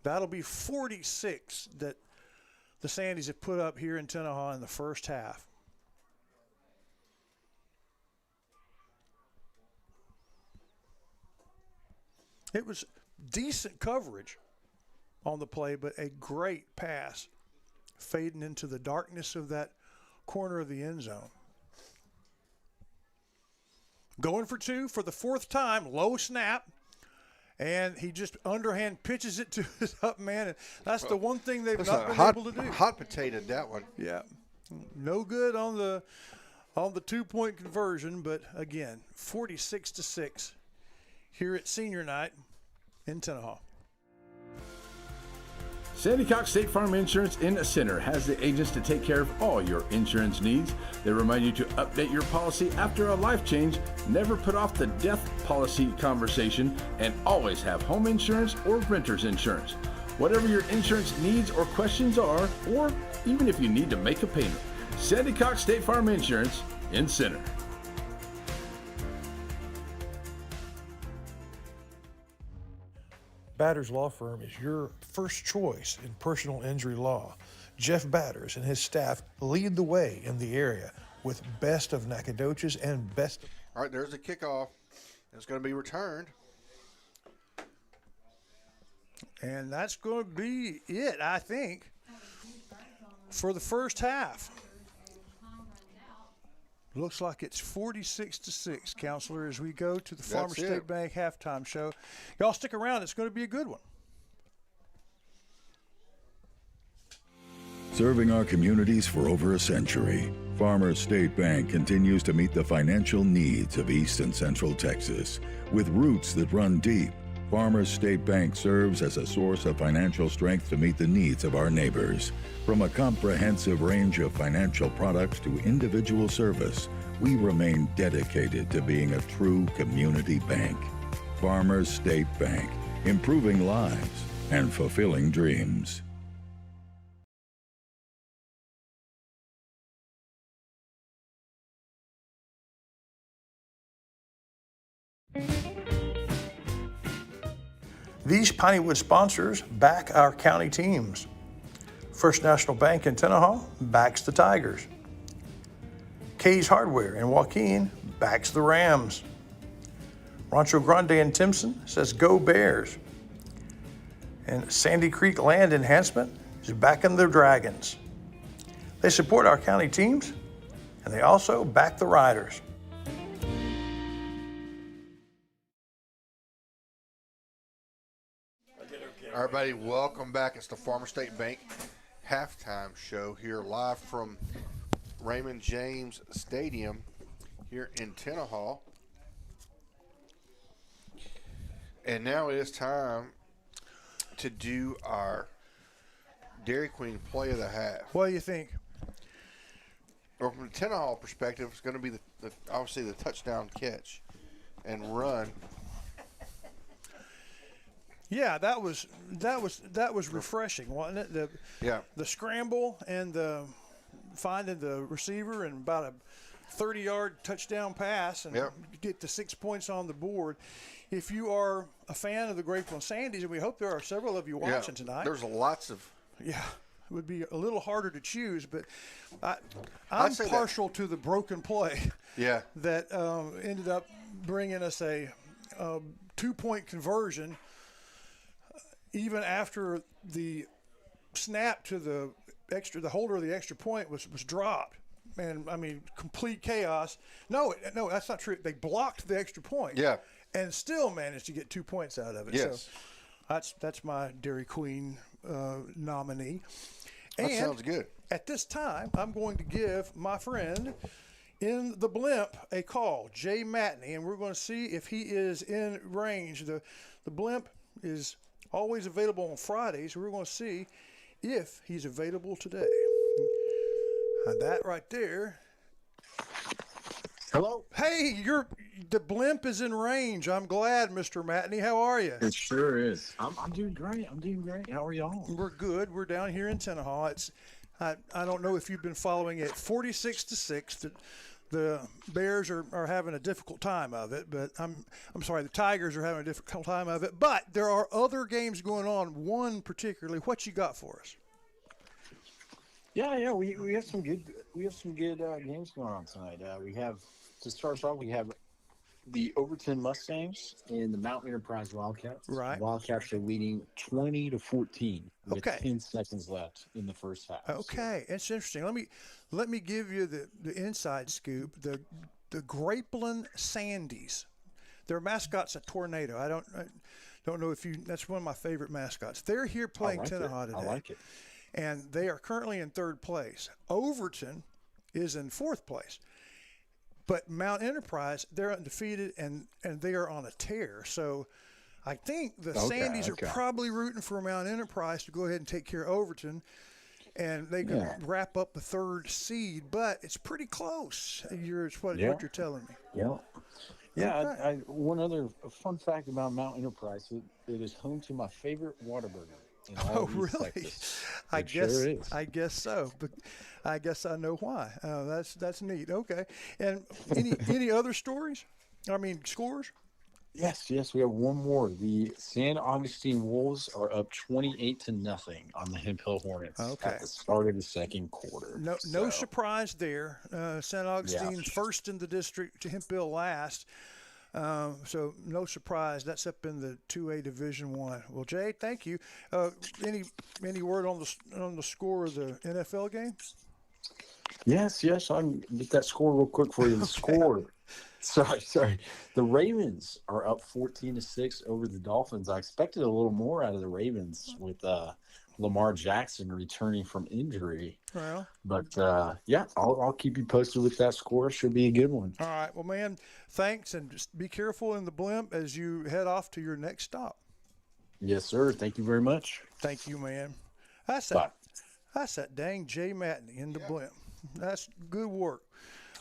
that'll be 46 that the Sandies have put up here in Tenaha in the first half. It was decent coverage on the play, but a great pass fading into the darkness of that corner of the end zone. Going for 2 for the 4th time, low snap, and he just underhand pitches it to his up man. And that's the one thing they've not been able to do. Hot potatoed that one. Yeah, no good on the 2-point conversion, but again, 46-6 here at senior night in Tenaha. Sandy Cox State Farm Insurance in Center has the agents to take care of all your insurance needs. They remind you to update your policy after a life change, never put off the death policy conversation, and always have home insurance or renter's insurance. Whatever your insurance needs or questions are, or even if you need to make a payment, Sandy Cox State Farm Insurance in Center. Batters Law Firm is your first choice in personal injury law. Jeff Batters and his staff lead the way in the area with best of Nacogdoches and best. All right, there's the kickoff. It's going to be returned. And that's going to be it, I think, for the first half. Looks like it's 46-6, Counselor, as we go to the Farmer State Bank halftime show. Y'all stick around. It's going to be a good one. Serving our communities for over a century, Farmers State Bank continues to meet the financial needs of East and Central Texas. With roots that run deep, Farmers State Bank serves as a source of financial strength to meet the needs of our neighbors. From a comprehensive range of financial products to individual service, we remain dedicated to being a true community bank. Farmers State Bank, improving lives and fulfilling dreams. These Pineywood sponsors back our county teams. First National Bank in Tenaha backs the Tigers. Kay's Hardware in Joaquin backs the Rams. Rancho Grande in Timpson says go Bears. And Sandy Creek Land Enhancement is backing the Dragons. They support our county teams, and they also back the Riders. Everybody, welcome back. It's the Farmer State Bank halftime show here live from Raymond James Stadium here in Tenaha. And now it is time to do our Dairy Queen play of the half. What do you think? Well, from the Tenaha perspective, it's going to be the obviously the touchdown catch and run. Yeah, that was refreshing, wasn't it? The scramble and the finding the receiver and about a 30-yard touchdown pass and get to 6 points on the board. If you are a fan of the Grapeland Sandies, and we hope there are several of you watching tonight. There's lots of. Yeah, it would be a little harder to choose, but I'm partial to the broken play. Yeah. That ended up bringing us a 2-point conversion. Even after the snap to the holder of the extra point was dropped, and I mean complete chaos. No, that's not true. They blocked the extra point. Yeah. And still managed to get 2 points out of it. Yes. So that's my Dairy Queen nominee. That And sounds good. at this time, I'm going to give my friend in the blimp a call, Jay Matney, and we're going to see if he is in range. The blimp is always available on Fridays. We're going to see if he's available today. And that right there. Hello. Hey, the blimp is in range. I'm glad, Mr. Matney. How are you? It sure is. I'm doing great. How are y'all? We're good. We're down here in Tenaha. I don't know if you've been following it. 46-6. The Bears are having a difficult time of it, but I'm sorry, the Tigers are having a difficult time of it. But there are other games going on. One particularly. What you got for us? Yeah. We have some good games going on tonight. We have, to start off, we have the Overton Mustangs and the Mount Enterprise Wildcats. Right. Wildcats are leading 20-14 with Okay. 10 seconds left in the first half. Okay, it's interesting. Let me give you the inside scoop. The Grapeland Sandies. Their mascot's a tornado. I don't know if you. That's one of my favorite mascots. They're here playing Tenaha today. I like it. And they are currently in third place. Overton is in fourth place. But Mount Enterprise, they're undefeated, and they are on a tear. So I think the Sandies are probably rooting for Mount Enterprise to go ahead and take care of Overton, and they can wrap up the third seed. But it's pretty close. What you're telling me. Yeah. Yeah. Okay. One other fun fact about Mount Enterprise, it is home to my favorite Whataburger. Oh, really? Texas. I guess sure is. I guess so, but I guess I know why. That's neat. Okay, and any other stories? I mean, scores? Yes, we have one more. The San Augustine Wolves are up 28-0 on the Hemp Hill Hornets at the start of the second quarter. No surprise there. San Augustine first in the district, to Hemp Hill last. So no surprise. That's up in the 2A Division I. Well, Jay, thank you. Any word on the score of the NFL game? Yes. I can get that score real quick for you. The score. Sorry. The Ravens are up 14-6 over the Dolphins. I expected a little more out of the Ravens with Lamar Jackson returning from injury. Well, but I'll keep you posted with that score. Should be a good one. All right. Well, man, thanks, and just be careful in the blimp as you head off to your next stop. Yes, sir. Thank you very much. Thank you, man. That's that dang Jay Matney in the blimp. That's good work.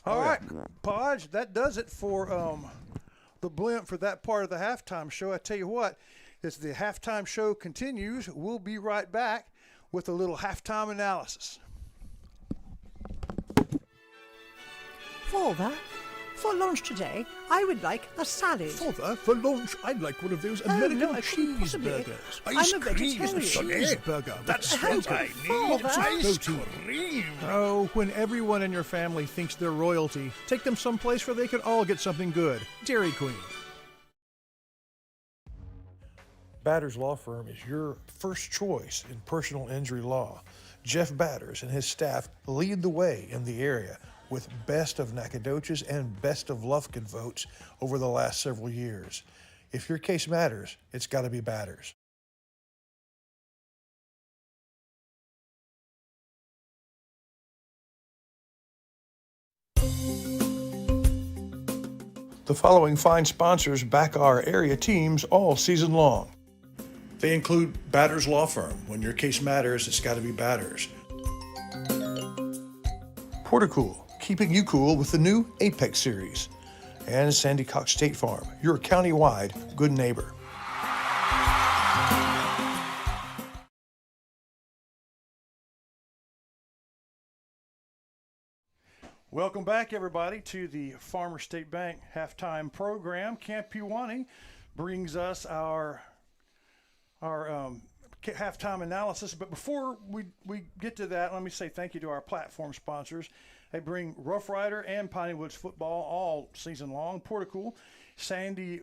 All right, Podge, that does it for the blimp for that part of the halftime show. I tell you what, as the halftime show continues, we'll be right back with a little halftime analysis. Father, for lunch today, I would like a salad. Father, for lunch, I'd like one of those American cheeseburgers. I'm a vegetarian. Cheeseburger. That's what I need. Ice cream. Oh, when everyone in your family thinks they're royalty, take them someplace where they can all get something good. Dairy Queen. Batters Law Firm is your first choice in personal injury law. Jeff Batters and his staff lead the way in the area with Best of Nacogdoches and Best of Lufkin votes over the last several years. If your case matters, it's got to be Batters. The following fine sponsors back our area teams all season long. They include Batters Law Firm. When your case matters, it's got to be Batters. Portacool, keeping you cool with the new Apex series. And Sandy Cox State Farm, your county-wide good neighbor. Welcome back, everybody, to the Farmer State Bank halftime program. Camp Pewanee brings us our halftime analysis. But before we get to that, let me say thank you to our platform sponsors. They bring Rough Rider and Piney Woods football all season long. Portacool, Sandy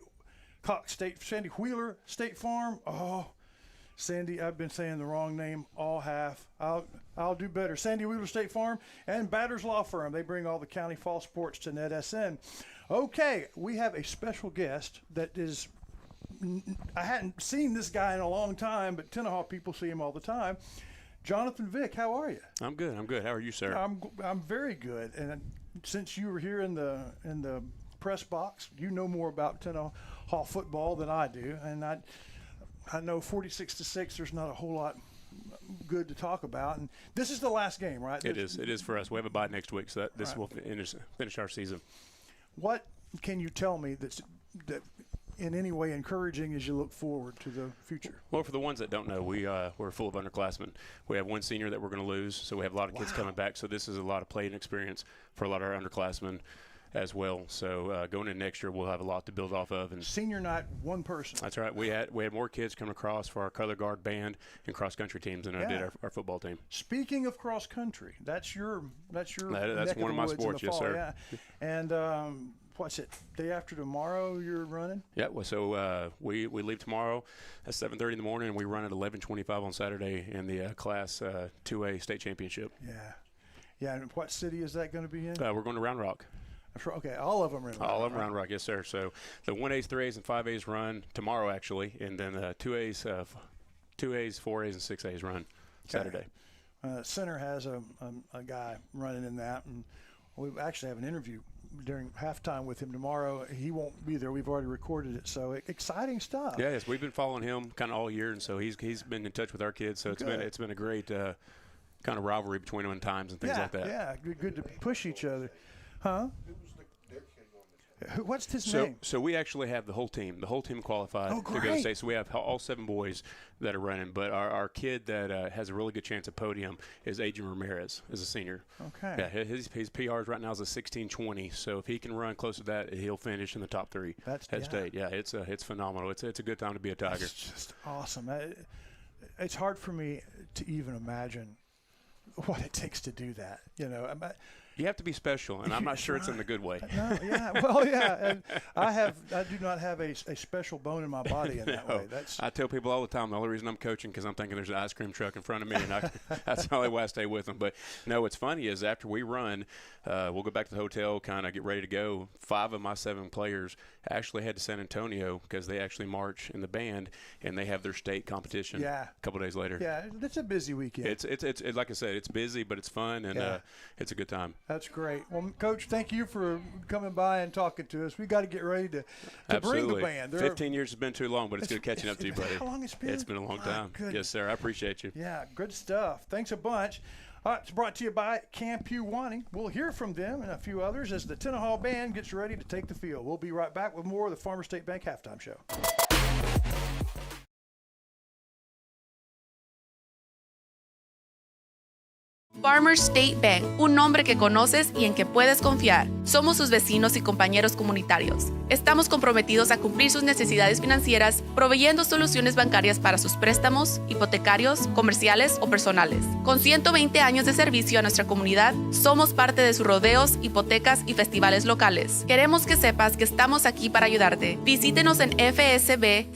Wheeler State Farm. Oh, Sandy, I've been saying the wrong name all half. I'll do better. Sandy Wheeler State Farm and Batters Law Firm. They bring all the county fall sports to NETSN. Okay, we have a special guest that is, I hadn't seen this guy in a long time, but Tenaha people see him all the time. Jonathan Vick, how are you? I'm good. How are you, sir? I'm very good. And since you were here in the press box, you know more about Tenaha football than I do, and I know 46-6. There's not a whole lot good to talk about, and this is the last game, right? It is for us. We have a bye next week, so this will finish our season. What can you tell me that in any way encouraging as you look forward to the future? Well, for the ones that don't know, we're full of underclassmen. We have one senior that we're going to lose, so we have a lot of kids coming back. So this is a lot of playing experience for a lot of our underclassmen as well. So going into next year, we'll have a lot to build off of. And senior night, one person. That's right. We had more kids come across for our color guard band and cross country teams than I did our football team. Speaking of cross country, that's one of my sports, yes, sir. Yeah. And what's it? Day after tomorrow, you're running? Yeah. Well, so we leave tomorrow at 7:30 in the morning, and we run at 11:25 on Saturday in the Class 2A state championship. Yeah. Yeah. And what city is that going to be in? We're going to Round Rock. Okay, all of them are in Round Rock. All of them Round Rock, yes, sir. So the 1As, 3As, and 5As run tomorrow, actually, and then 2As, 4As, and 6As run Saturday. Center has a guy running in that, and we actually have an interview during halftime with him tomorrow. He won't be there. We've already recorded it, so exciting stuff. Yeah, yes, we've been following him kind of all year, and so he's been in touch with our kids. So it's been a great kind of rivalry between them in times and things like that. Yeah, good to push each other. Huh? What's his name? So we actually have the whole team. The whole team qualified to go to state. So we have all 7 boys that are running. But our kid that has a really good chance at podium is Adrian Ramirez, is a senior. Okay. Yeah, his PRs right now is a 16:20. So if he can run close to that, he'll finish in the top 3 at state. Yeah, it's phenomenal. It's a good time to be a Tiger. It's just awesome. It's hard for me to even imagine what it takes to do that. You have to be special, and I'm not sure it's in the good way. No, yeah, well, yeah, and I do not have a special bone in my body in that way. I tell people all the time the only reason I'm coaching because I'm thinking there's an ice cream truck in front of me, and that's the only way I stay with them. But no, what's funny is after we run, we'll go back to the hotel, kind of get ready to go. 5 of my 7 players actually head to San Antonio because they actually march in the band, and they have their state competition a couple days later. Yeah, it's a busy weekend. It's like I said, it's busy, but it's fun, and it's a good time. That's great. Well, Coach, thank you for coming by and talking to us. We got to get ready to bring the band. 15 years has been too long, but it's good catching up to you, buddy. How long it's been? It's been a long time. Yes, sir. I appreciate you. Yeah, good stuff. Thanks a bunch. All right, it's brought to you by Camp Uwani. We'll hear from them and a few others as the Tenaha band gets ready to take the field. We'll be right back with more of the Farmer State Bank Halftime Show. Farmer State Bank, un nombre que conoces y en que puedes confiar. Somos sus vecinos y compañeros comunitarios. Estamos comprometidos a cumplir sus necesidades financieras, proveyendo soluciones bancarias para sus préstamos, hipotecarios, comerciales o personales. Con 120 años de servicio a nuestra comunidad, somos parte de sus rodeos, hipotecas y festivales locales. Queremos que sepas que estamos aquí para ayudarte. Visítenos en fsbctx.bank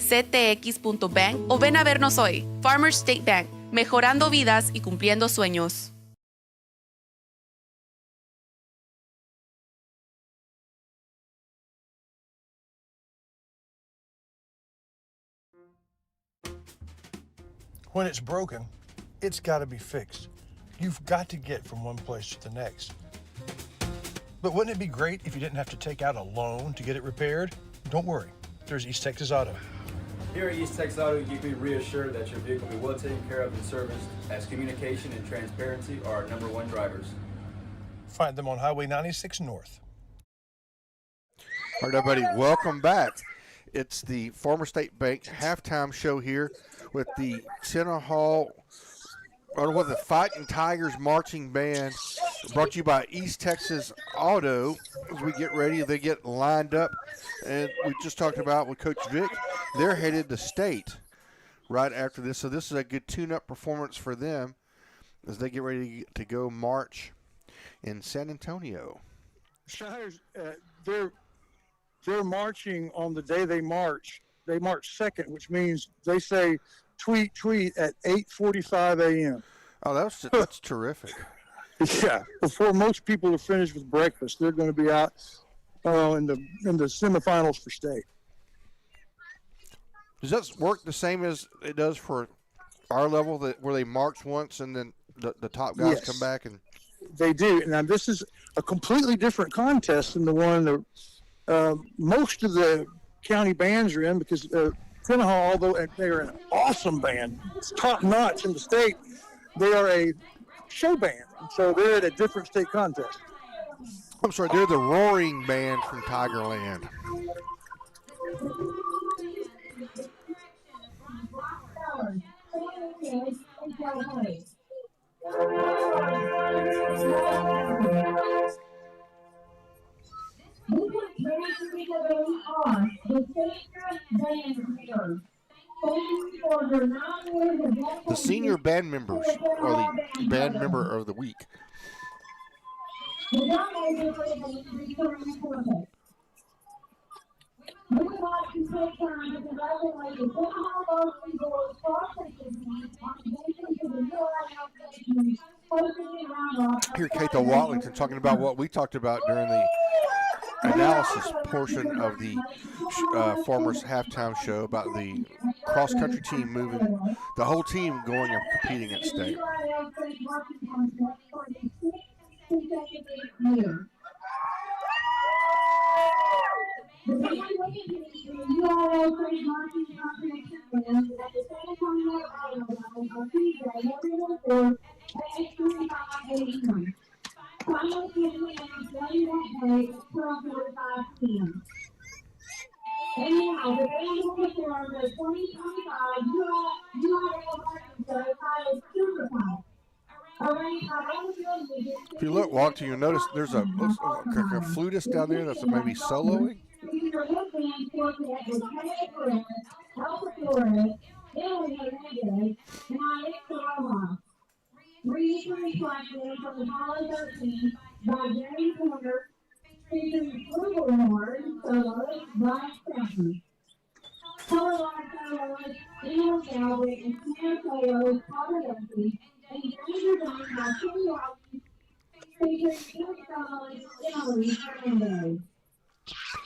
o ven a vernos hoy. Farmer State Bank, mejorando vidas y cumpliendo sueños. When it's broken, it's got to be fixed. You've got to get from one place to the next. But wouldn't it be great if you didn't have to take out a loan to get it repaired? Don't worry, there's East Texas Auto. Here at East Texas Auto, you can be reassured that your vehicle will be well taken care of and serviced, as communication and transparency are our #1 drivers. Find them on Highway 96 North. All right, everybody, welcome back. It's the Farmer State Bank halftime show here with the Tenaha, or the Fighting Tigers marching band, brought to you by East Texas Auto. As we get ready, they get lined up, and we just talked about with Coach Vick, they're headed to state right after this. So this is a good tune-up performance for them as they get ready to go march in San Antonio. Shiners, they're marching on the day they march. They march second, which means they say tweet at 8:45 a.m. Oh, that's terrific. Yeah, before most people are finished with breakfast, they're going to be out in the semifinals for state. Does that work the same as it does for our level, where they march once and then the top guys come back? And they do. Now, this is a completely different contest than the one that most of the county bands are in, because Tenaha, although they are an awesome band, it's top notch in the state, they are a show band, so they're at a different state contest. I'm sorry, they're the Roaring Band from Tigerland. The senior band members are the band member of the week. Here, Kato Watlington talking about what we talked about during the analysis portion of the Farmers halftime show about the cross-country team moving, the whole team going and competing at state. If you look, Walter, you'll notice there's looks like a flutist down there that's maybe soloing.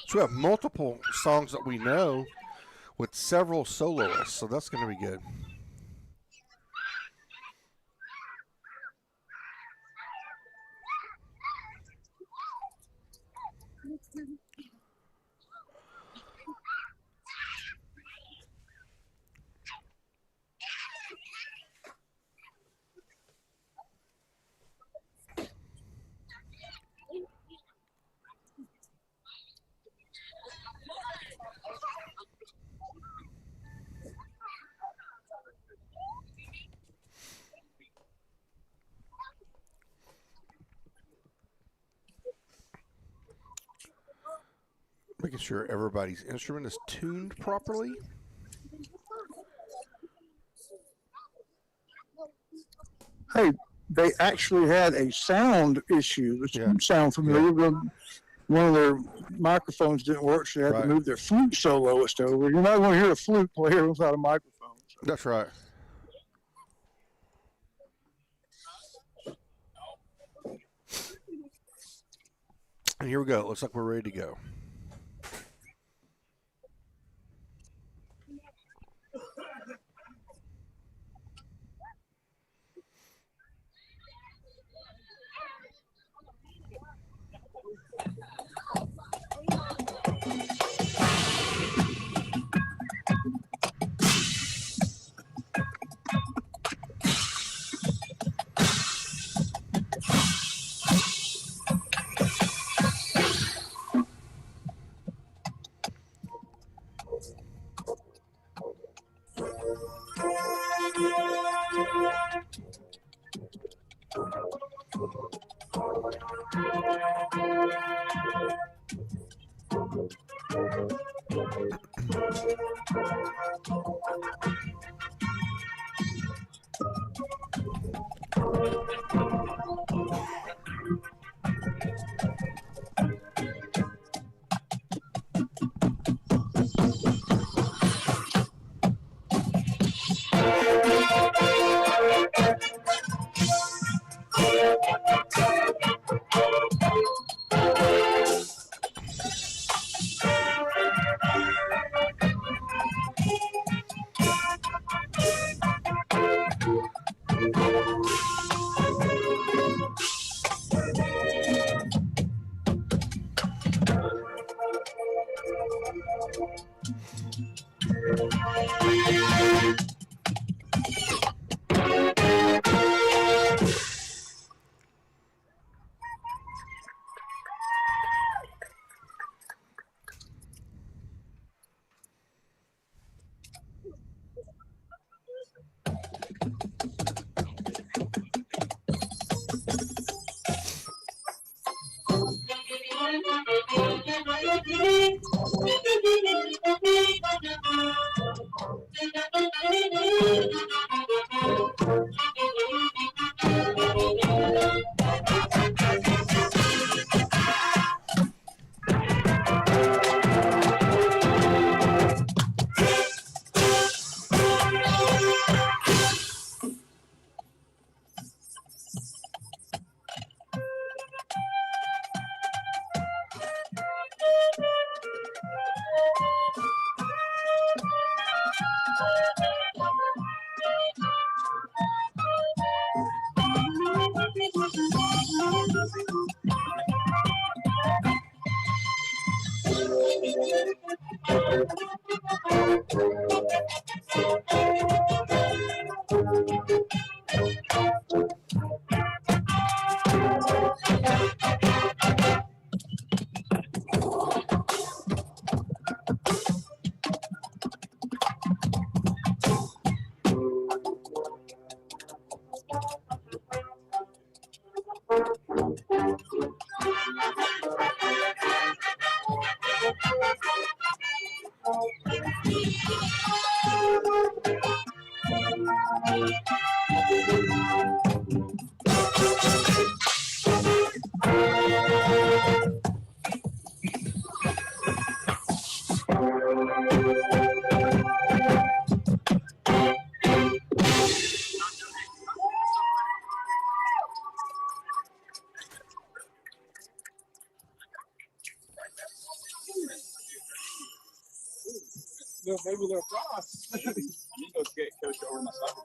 So we have multiple songs that we know with several soloists, so that's going to be good. Making sure everybody's instrument is tuned properly. Hey, they actually had a sound issue, which sound familiar. One of their microphones didn't work, so they had to move their flute soloist over. You're not going to hear a flute player without a microphone. So. That's right. And here we go. It looks like we're ready to go. No, maybe they're cross. You go get coach over my soccer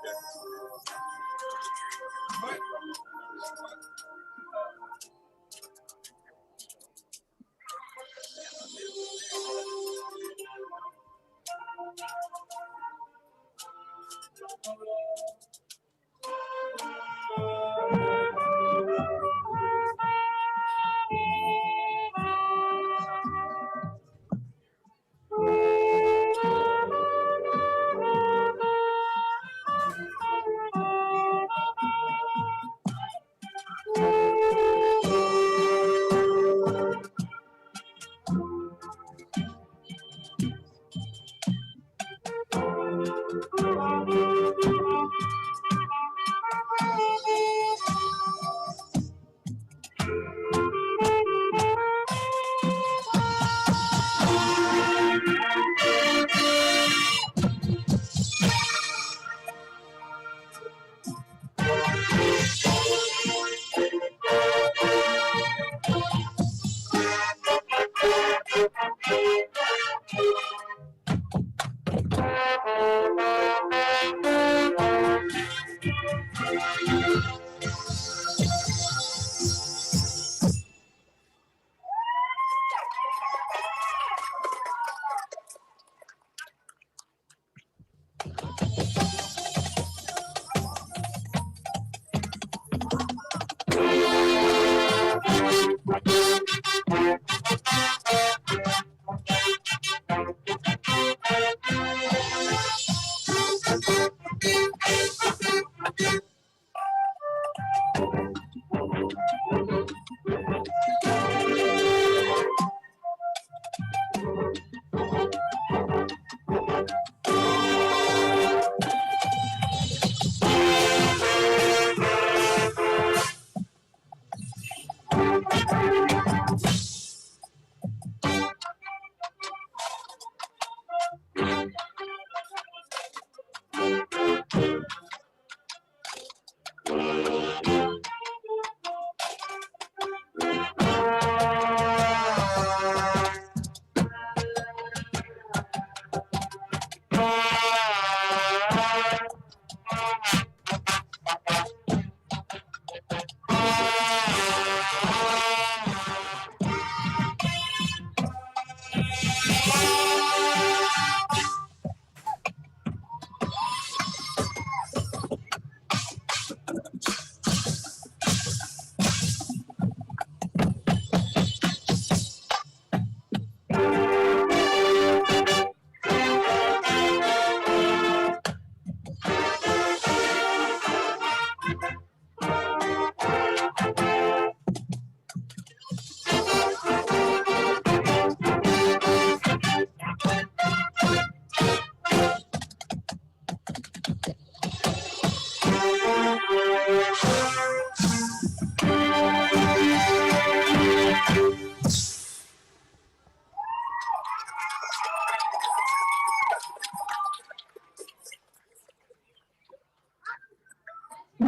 All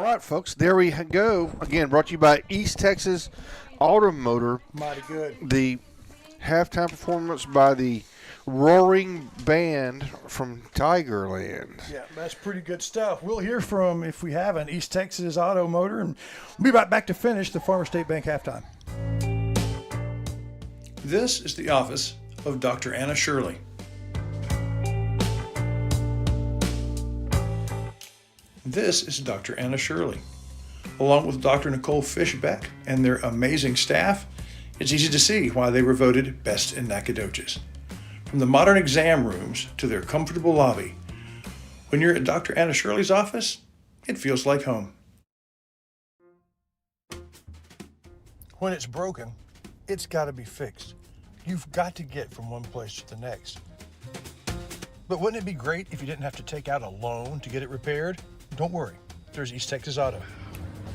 right, folks, there we go. Again, brought to you by East Texas Automotor. Mighty good. The halftime performance by the Roaring Band from Tigerland. Yeah, that's pretty good stuff. We'll hear from, if we haven't, East Texas Automotor, and we'll be right back to finish the Farmer State Bank halftime. This is the office of Dr. Anna Shirley. This is Dr. Anna Shirley. Along with Dr. Nicole Fishbeck and their amazing staff, it's easy to see why they were voted best in Nacogdoches. From the modern exam rooms to their comfortable lobby, when you're at Dr. Anna Shirley's office, it feels like home. When it's broken, it's got to be fixed. You've got to get from one place to the next. But wouldn't it be great if you didn't have to take out a loan to get it repaired? Don't worry, there's East Texas Auto.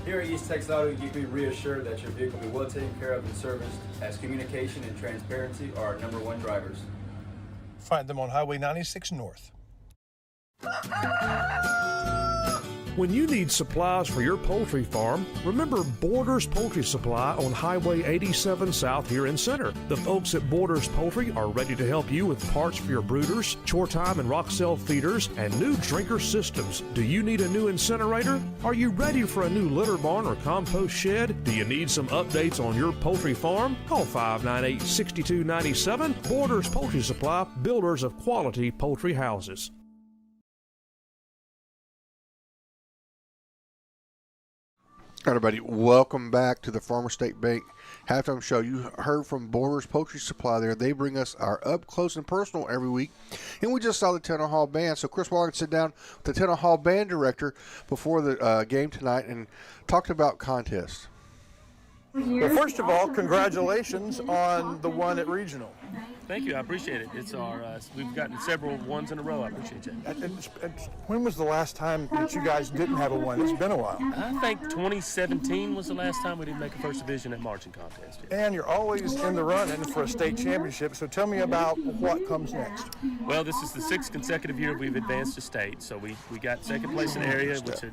Here at East Texas Auto, you can be reassured that your vehicle will be well taken care of and serviced, as communication and transparency are our #1 drivers. Find them on Highway 96 North. When you need supplies for your poultry farm, remember Borders Poultry Supply on Highway 87 South here in Center. The folks at Borders Poultry are ready to help you with parts for your brooders, chore time and rock cell feeders, and new drinker systems. Do you need a new incinerator? Are you ready for a new litter barn or compost shed? Do you need some updates on your poultry farm? Call 598-6297. Borders Poultry Supply, builders of quality poultry houses. Everybody, welcome back to the Farmer State Bank halftime show. You heard from Borders Poultry Supply there. They bring us our up close and personal every week. And we just saw the Tenaha band. So Chris Wallen sit down with the Tenaha band director before the game tonight and talked about contests. Well, first of all, congratulations on the one at Regional. Thank you. I appreciate it. It's our we've gotten several ones in a row. I appreciate that. When was the last time that you guys didn't have a one? It's been a while. I think 2017 was the last time we didn't make a first division at marching contest. And you're always in the running for a state championship. So tell me about what comes next. Well, this is the 6th consecutive year we've advanced to state. So we got second place in the area, which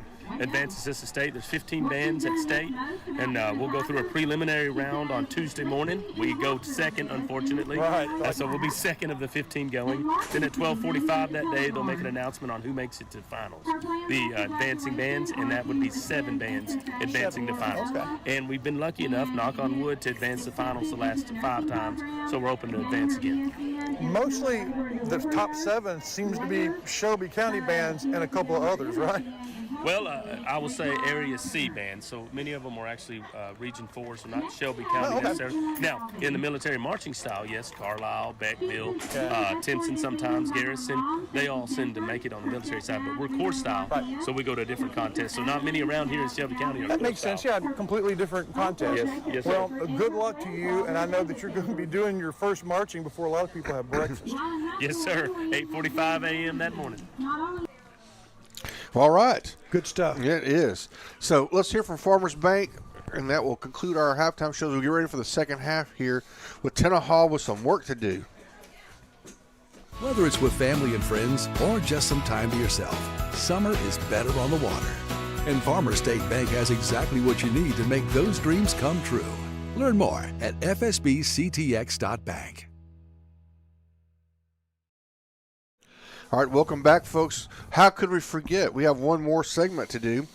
advances us to state. There's 15 bands at state, and we'll go through a preliminary round on Tuesday morning. We go second, unfortunately. Right. So we'll be second of the 15 going. Then at 12:45 that day, they'll make an announcement on who makes it to finals. The advancing bands, and that would be 7 bands advancing to finals. Okay. And we've been lucky enough, knock on wood, to advance the finals the last 5 times. So we're hoping to advance again. Mostly the top 7 seems to be Shelby County bands and a couple of others, right? Well, I will say Area C bands, so many of them are actually Region 4, so not Shelby County necessarily. Now, in the military marching style, yes, Carlisle, Beckville, Timpson sometimes, Garrison, they all seem to make it on the military side, but we're corps style, so we go to a different contest. So not many around here in Shelby County are That makes sense, yeah, completely different contest. Yes, well, good luck to you, and I know that you're going to be doing your first marching before a lot of people have breakfast. Yes, sir, 8:45 a.m. that morning. All right. Good stuff. Yeah, it is. So let's hear from Farmers Bank, and that will conclude our halftime shows. We'll get ready for the second half here with Tenaha with some work to do. Whether it's with family and friends or just some time to yourself, summer is better on the water. And Farmer State Bank has exactly what you need to make those dreams come true. Learn more at fsbctx.bank. All right, welcome back, folks. How could we forget? We have one more segment to do,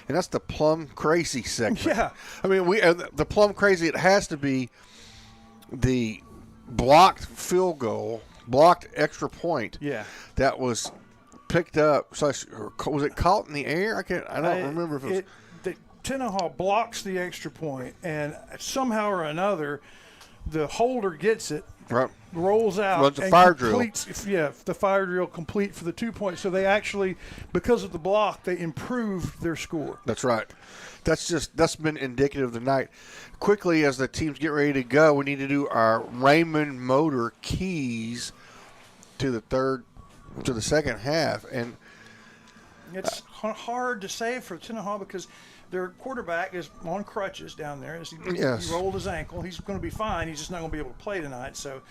and that's the Plum Crazy segment. Yeah. I mean, the Plum Crazy, it has to be the blocked field goal, blocked extra point. Yeah. That was picked up. So was it caught in the air? I don't remember if it was. Tenaha blocks the extra point, and somehow or another, the holder gets it. Right. Rolls out runs a and fire drill. Yeah, the fire drill complete for the 2 points. So they actually, because of the block, they improved their score. That's right. That's been indicative of the night. Quickly, as the teams get ready to go, we need to do our Raymond Motor keys to the second half. And It's hard to say for Tenaha because their quarterback is on crutches down there. He rolled his ankle. He's going to be fine. He's just not going to be able to play tonight. So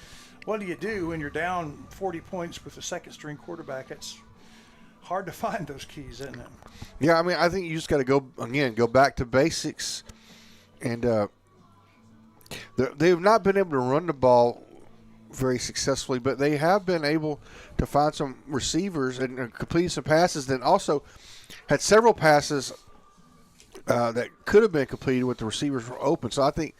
what do you do when you're down 40 points with a second-string quarterback? It's hard to find those keys, isn't it? Yeah, I mean, I think you just got to go back to basics. And they've not been able to run the ball very successfully, but they have been able to find some receivers and complete some passes. Then also had several passes that could have been completed with the receivers were open. So I think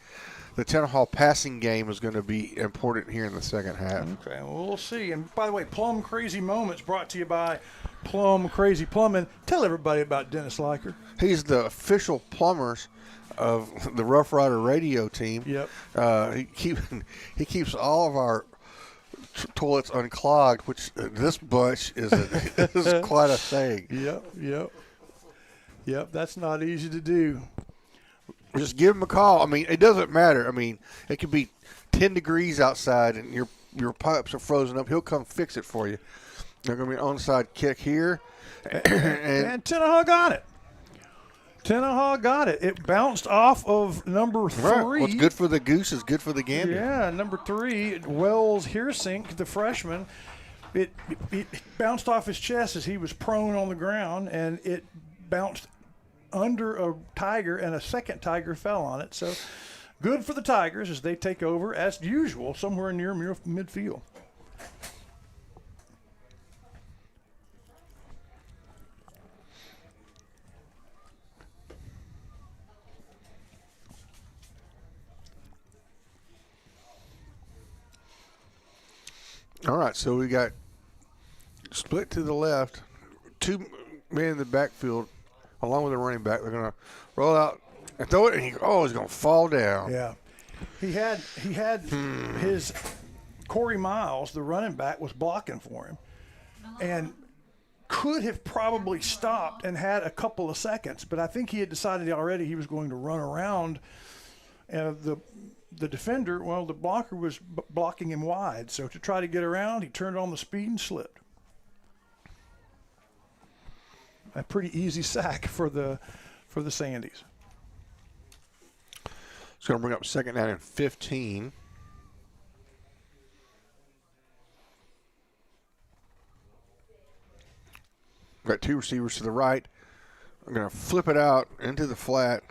the Tenaha passing game is going to be important here in the second half. Okay, well, we'll see. And by the way, Plum Crazy Moments brought to you by Plum Crazy Plumbing. Tell everybody about Dennis Liker. He's the official plumbers of the Rough Rider radio team. Yep. He keeps all of our toilets unclogged, which this bunch is quite a thing. Yep. That's not easy to do. Just give him a call. I mean, it doesn't matter. I mean, it could be 10 degrees outside and your pipes are frozen up. He'll come fix it for you. They're going to be an onside kick here. And Tenaha got it. Tenaha got it. It bounced off of number 3. Right. What's good for the goose is good for the gander. Yeah, number 3, Wells Heersink, the freshman. It bounced off his chest as he was prone on the ground, and it bounced under a Tiger, and a second Tiger fell on it. So good for the Tigers as they take over, as usual, somewhere near midfield. All right, so we got split to the left, 2 men in the backfield, along with the running back. They're going to roll out and throw it, and he's going to fall down. Yeah. He had his Corey Miles, the running back, was blocking for him and could have probably stopped and had a couple of seconds, but I think he had decided already he was going to run around the defender. Well, the blocker was blocking him wide, so to try to get around, he turned on the speed and slipped. A pretty easy sack for the Sandies. It's going to bring up second down and 15. Got 2 receivers to the right. I'm going to flip it out into the flat.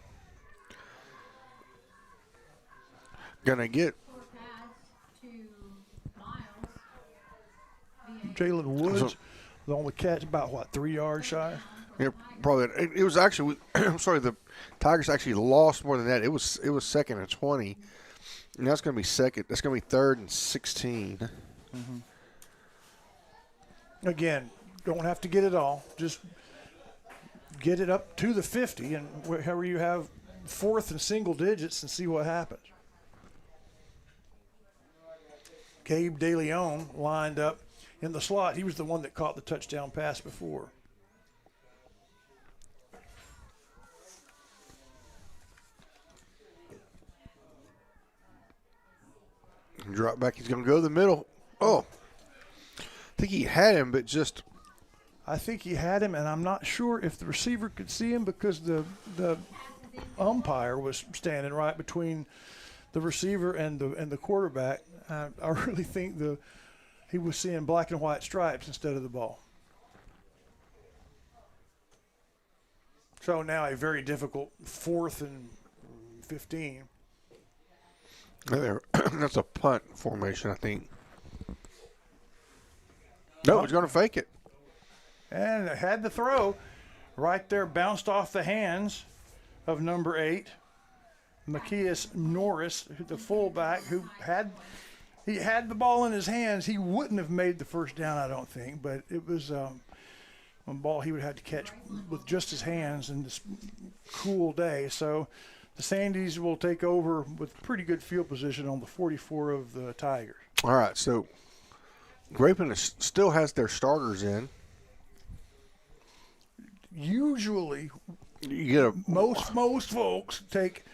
Going to get Jalen Woods, the only catch, about 3 yards shy? Yeah, probably. It was actually, I'm sorry, the Tigers actually lost more than that. It was second and 20. And that's going to be second. That's going to be 3rd and 16. Mm-hmm. Again, don't have to get it all. Just get it up to the 50, and wherever you have 4th and single digits, and see what happens. Gabe DeLeon lined up in the slot. He was the one that caught the touchdown pass before. Drop back. He's going to go to the middle. Oh. I think he had him, but just. I think he had him, and I'm not sure if the receiver could see him because the umpire was standing right between the receiver and the quarterback. I really think he was seeing black and white stripes instead of the ball. So now a very difficult 4th and 15. That's a punt formation, I think. No, he's going to fake it. And had the throw right there, bounced off the hands of number 8, Macias Norris, the fullback, who had the ball in his hands. He wouldn't have made the first down, I don't think, but it was a ball he would have to catch with just his hands in this cool day. So the Sandies will take over with pretty good field position on the 44 of the Tigers. All right, so Grapeland still has their starters in. Usually, you get most folks take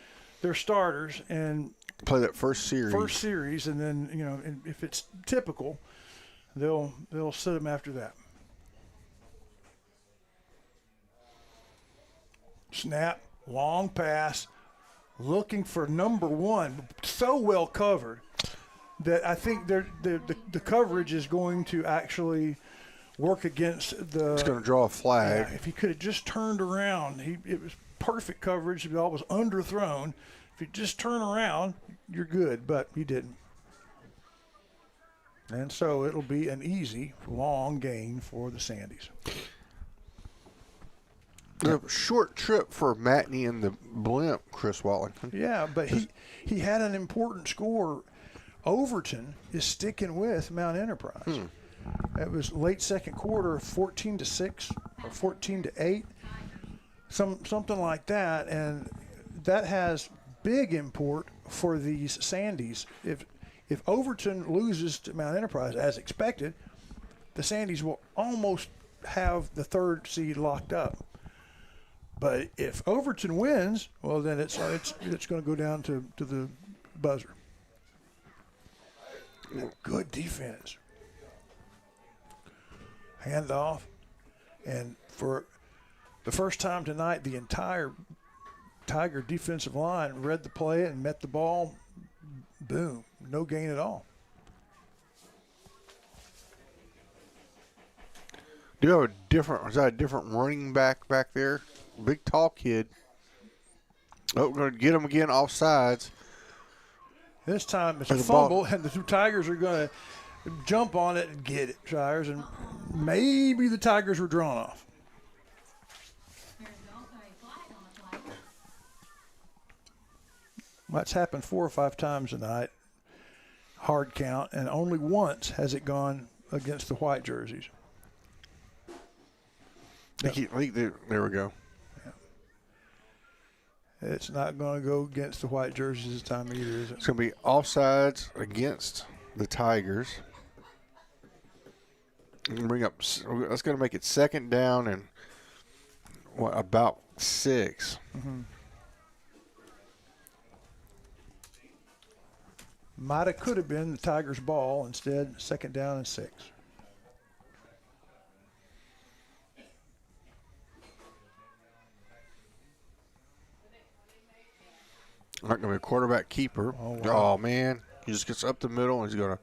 their starters and play that first series, and then if it's typical, they'll sit them after that. Snap, long pass, looking for number one, so well covered that I think the coverage is going to actually work against the. It's going to draw a flag. Yeah, if he could have just turned around, it was perfect coverage. The ball was underthrown. If you just turn around, you're good, but he didn't. And so it'll be an easy, long gain for the Sandies. A short trip for Matney and the blimp, Chris Wallington. Yeah, but he had an important score. Overton is sticking with Mount Enterprise. It was late second quarter, 14-6 or 14-8, something like that, and that has big import for these Sandies. If Overton loses to Mount Enterprise as expected, the Sandies will almost have the third seed locked up. But if Overton wins, well, then it's going to go down to the buzzer. Good defense. Handoff, and for the first time tonight, the entire Tiger defensive line read the play and met the ball. Boom. No gain at all. Do you have is that a different running back there? Big tall kid. Oh, we're going to get him again off sides. This time it's a fumble, and the two Tigers are going to jump on it and get it, Shires, and maybe the Tigers were drawn off. That's happened 4 or 5 times tonight, hard count, and only once has it gone against the white jerseys. There we go. Yeah. It's not going to go against the white jerseys this time either, is it? It's going to be offsides against the Tigers. That's going to make it second down and about 6. Mm-hmm. Might have could have been the Tigers' ball. Instead, second down and 6. Not going to be a quarterback keeper. Oh, man. He just gets up the middle and he's going to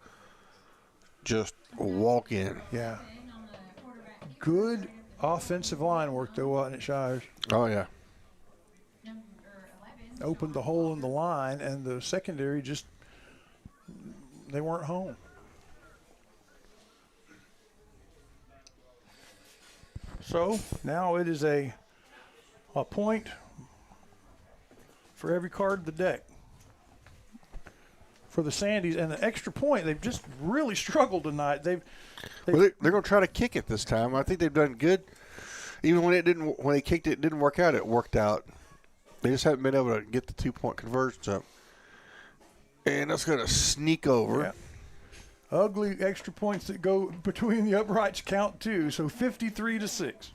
just walk in. Yeah. Good offensive line work, though, wasn't it, Shires? Oh, yeah. Opened the hole in the line, and the secondary just – they weren't home. So now it is a point for every card of the deck for the Sandies, and the extra point. They've just really struggled tonight. They're going to try to kick it this time. I think they've done good. Even when they kicked it didn't work out. It worked out. They just haven't been able to get the 2-point conversions up. And that's going to sneak over. Yeah. Ugly extra points that go between the uprights count too. So 53-6.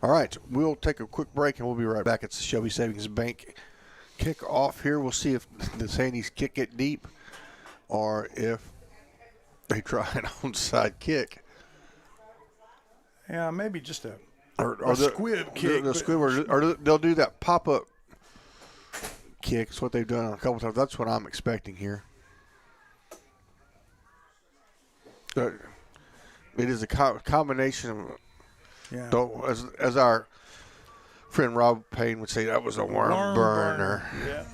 All right, we'll take a quick break and we'll be right back. It's the Shelby Savings Bank kickoff here. We'll see if the Sandies kick it deep or if they try an onside kick. Yeah, maybe just a squib kick. The squib, or they'll do that pop-up kick. It's what they've done a couple times. That's what I'm expecting here. It is a combination of, as our friend Rob Payne would say, that was a worm burner. Yeah.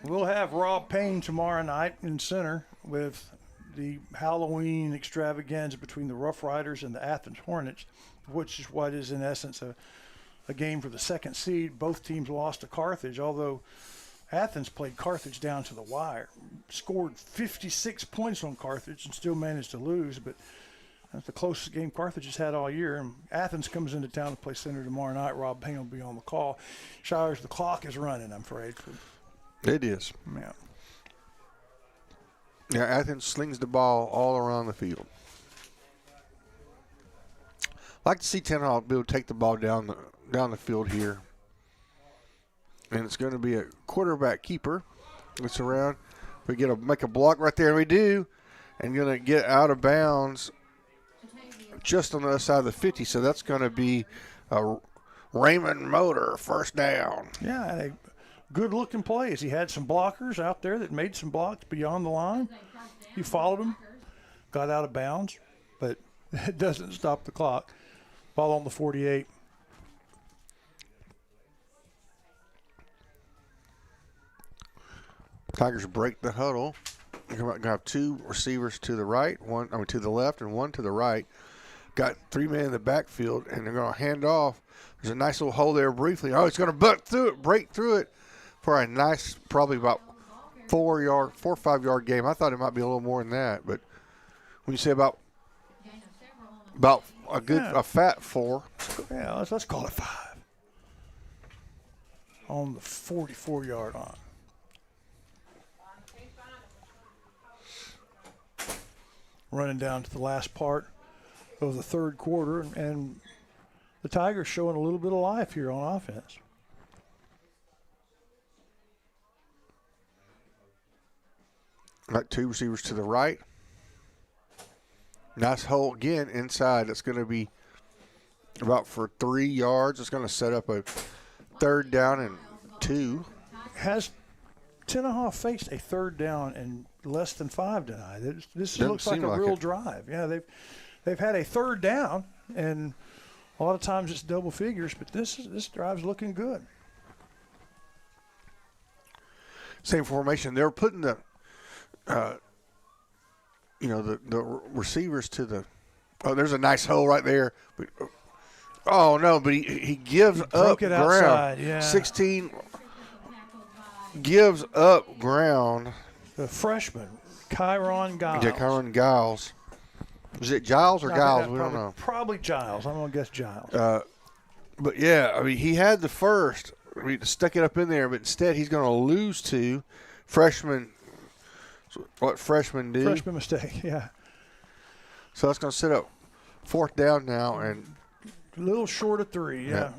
We'll have Rob Payne tomorrow night in center with the Halloween extravaganza between the Rough Riders and the Athens Hornets, which is what is in essence a game for the second seed. Both teams lost to Carthage, although Athens played Carthage down to the wire, scored 56 points on Carthage and still managed to lose, but that's the closest game Carthage has had all year. And Athens comes into town to play center tomorrow night. Rob Payne will be on the call. Shires, the clock is running, I'm afraid. It is. Yeah. Yeah, Athens slings the ball all around the field. I'd like to see Tenaha be able to take the ball down the field here. And it's going to be a quarterback keeper. It's around. We make a block right there, and we do. And going to get out of bounds just on the other side of the 50. So that's going to be a Raymond Motor, first down. Yeah, and good-looking plays. He had some blockers out there that made some blocks beyond the line. He followed them, got out of bounds, but it doesn't stop the clock. Ball on the 48. Tigers break the huddle. You're going to have two receivers to the right, to the left, and one to the right. Got 3 men in the backfield, and they're going to hand off. There's a nice little hole there briefly. Oh, it's going to break through it for a nice, probably about 4 or 5 yard game. I thought it might be a little more than that, but when you say about a fat 4. Yeah, let's call it 5. On the 44-yard line. Running down to the last part of the third quarter, and the Tigers showing a little bit of life here on offense. Got 2 receivers to the right. Nice hole again inside. That's going to be about for 3 yards. It's going to set up a 3rd down and 2. Has Tenaha faced a 3rd down and less than 5 tonight? This looks like a real drive. Yeah, they've had a 3rd down, and a lot of times it's double figures, but this drive's looking good. Same formation. They're putting the receivers to the. Oh, there's a nice hole right there. Oh no! But he gives up it ground. Outside, yeah. 16 gives up ground. The freshman, Kyron Giles. Yeah, Kyron Giles. Is it Giles or Giles? We don't know. Probably Giles. I'm going to guess Giles. But, yeah, I mean, he had the first. I mean, stuck it up in there, but instead he's going to lose to freshman. What freshmen do? Freshman mistake, yeah. So that's going to set up 4th down now. And a little short of 3, yeah.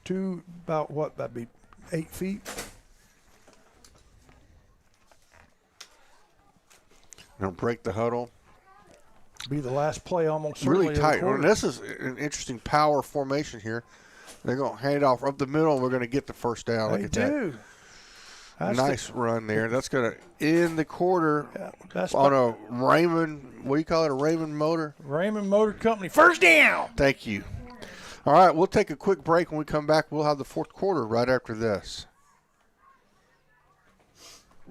2, about what? That'd be 8 feet. Going to break the huddle. Be the last play almost really tight. Well, this is an interesting power formation here. They're going to hand it off up the middle, and we're going to get the first down. They do. Nice run there. That's going to end the quarter that's on a Raymond, what do you call it, a Raymond Motor? Raymond Motor Company. First down. Thank you. All right, we'll take a quick break. When we come back, we'll have the 4th quarter right after this.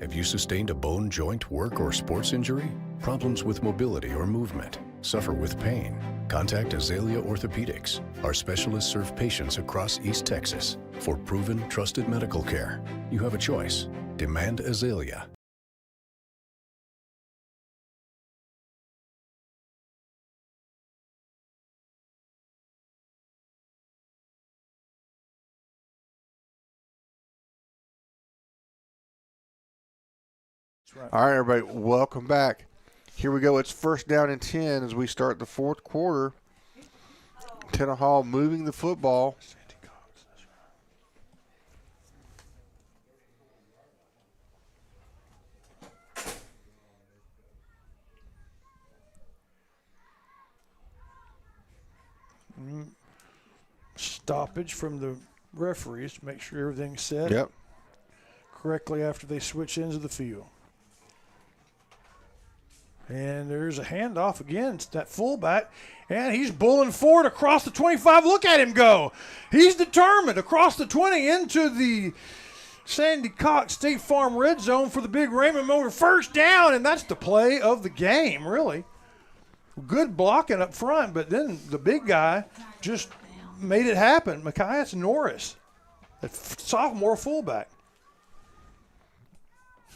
Have you sustained a bone, joint, work, or sports injury? Problems with mobility or movement? Suffer with pain? Contact Azalea Orthopedics. Our specialists serve patients across East Texas. For proven, trusted medical care, you have a choice. Demand Azalea. Right. All right, everybody, welcome back. Here we go. It's 1st down and 10 as we start the 4th quarter. Tenaha moving the football. Stoppage from the referees to make sure everything's set correctly after they switch ends of the field. And there's a handoff again. It's that fullback, and he's bulling forward across the 25. Look at him go. He's determined across the 20 into the Sandy Cox State Farm red zone for the big Raymond Motor first down, and that's the play of the game, really. Good blocking up front, but then the big guy just made it happen. Machias Norris, the sophomore fullback.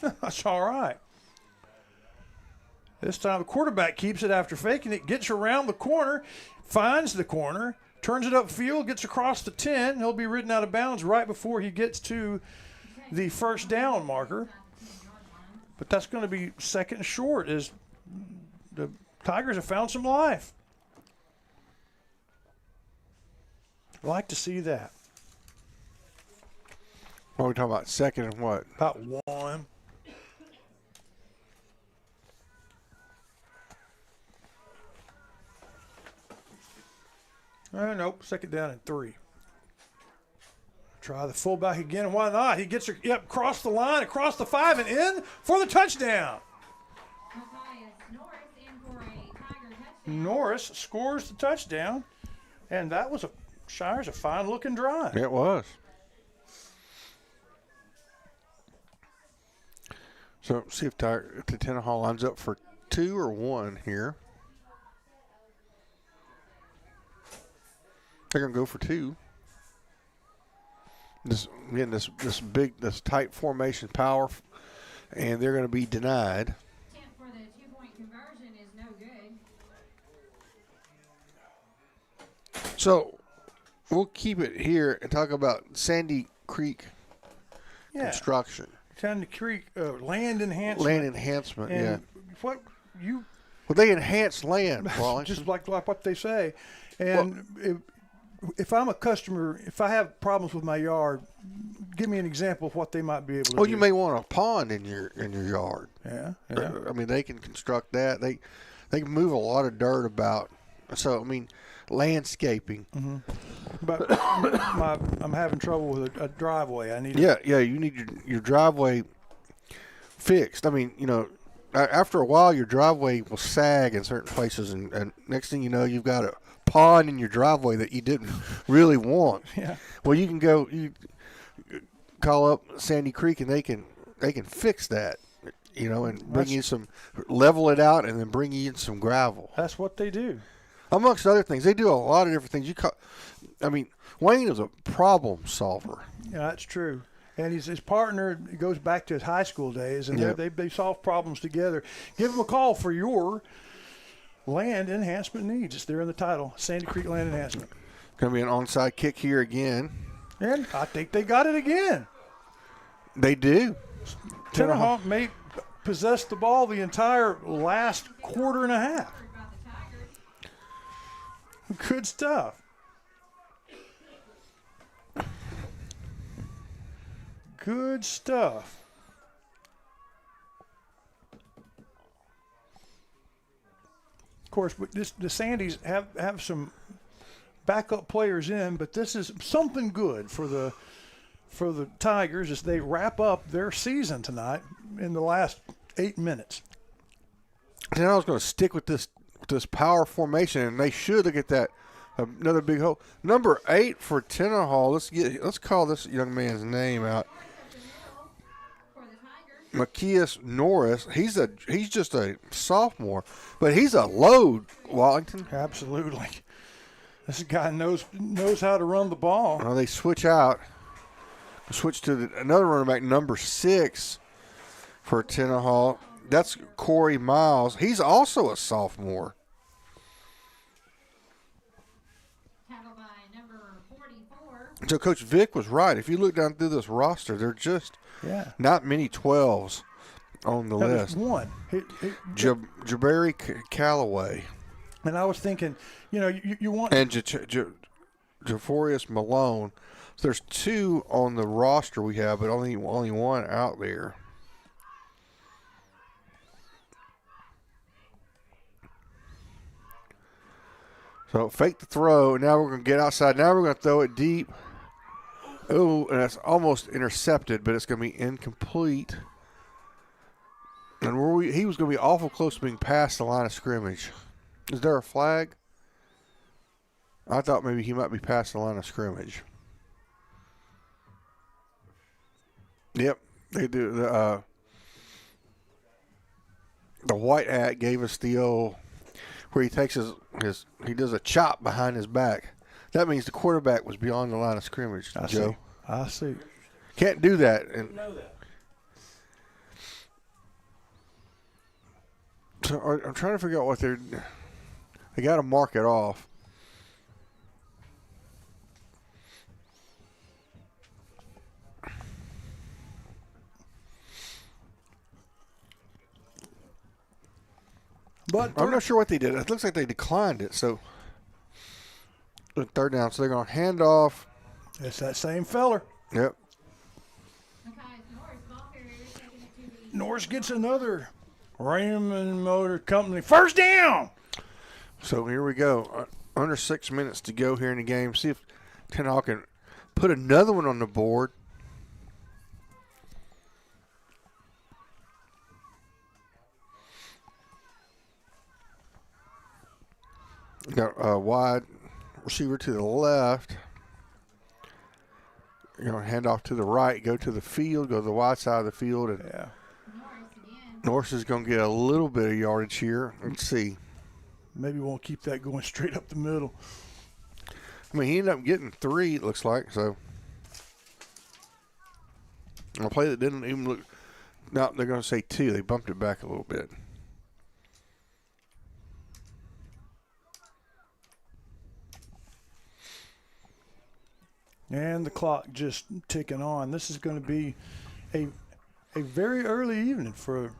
That's all right. This time the quarterback keeps it after faking it, gets around the corner, finds the corner, turns it upfield, gets across the 10. He'll be ridden out of bounds right before he gets to the first down marker. But that's going to be 2nd and short as the Tigers have found some life. I like to see that. What are we talking about? 2nd and what? About 1. Nope, 2nd down and 3. Try the fullback again. Why not? He gets her across the line, across the 5, and in for the touchdown. Norris scores the touchdown, and that was Shire's a fine-looking drive. It was. So see if the Tenaha lines up for 2 or 1 here. They're gonna go for 2. This tight formation power, and they're gonna be denied. For the 2-point conversion is no good. So we'll keep it here and talk about Sandy Creek construction. Sandy Creek land enhancement. Land enhancement, and what you? Well, they enhance land, just like what they say. And if I'm a customer, if I have problems with my yard, give me an example of what they might be able to do. Well, you may want a pond in your yard. Yeah. I mean, they can construct that. They can move a lot of dirt about. So, I mean, landscaping. Mm-hmm. But I'm having trouble with a driveway. I need. Yeah. You need your driveway fixed. I mean, after a while, your driveway will sag in certain places, and next thing you know, you've got a pond in your driveway that you didn't really want. Yeah. Well, you call up Sandy Creek, and they can fix that. And bring you level it out, and then bring you in some gravel. That's what they do. Amongst other things, they do a lot of different things. Wayne is a problem solver. Yeah, that's true. And his partner goes back to his high school days, and they solve problems together. Give them a call for your land enhancement needs. It's there in the title, Sandy Creek Land Enhancement. Going to be an onside kick here again. And I think they got it again. They do. Tenaha may possess the ball the entire last quarter and a half. Good stuff. Good stuff. Of course, but the Sandies have some backup players in, but this is something good for the Tigers as they wrap up their season tonight in the last 8 minutes. And I was going to stick with this power formation, and they should look at that. Another big hole. Number 8 for Tenaha. Let's call this young man's name out. Macias Norris. He's just a sophomore, but he's a load, Wallington. Absolutely. This guy knows how to run the ball. Well, they switch out. Switch to another running back, number 6 for Tenaha. That's Corey Miles. He's also a sophomore. So Coach Vick was right. If you look down through this roster, there are just not many 12s on the list. There's one. Jabari Callaway. And I was thinking, you want – and Jaforius Malone. So there's 2 on the roster we have, but only one out there. So fake the throw. Now we're going to get outside. Now we're going to throw it deep. Oh, and that's almost intercepted, but it's going to be incomplete. And he was going to be awful close to being past the line of scrimmage. Is there a flag? I thought maybe he might be past the line of scrimmage. Yep, they do. The white hat gave us the old where he takes he does a chop behind his back. That means the quarterback was beyond the line of scrimmage, Joe. I see. Can't do that. Didn't know that. So I'm trying to figure out what they got to mark it off. But I'm not sure what they did. It looks like they declined it. So third down. So they're going to hand off. It's that same feller. Yep. Norris gets another Raymond Motor Company first down. So here we go. Under 6 minutes to go here in the game. See if Tenaha can put another one on the board. Got a wide receiver to the left. You're going to hand off to the right, go to the field, go to the wide side of the field. And Norris is going to get a little bit of yardage here. Let's see. Maybe won't keep that going straight up the middle. I mean, he ended up getting 3, it looks like. So, a play that didn't even look. No, they're going to say 2. They bumped it back a little bit. And the clock just ticking on. This is going to be a very early evening for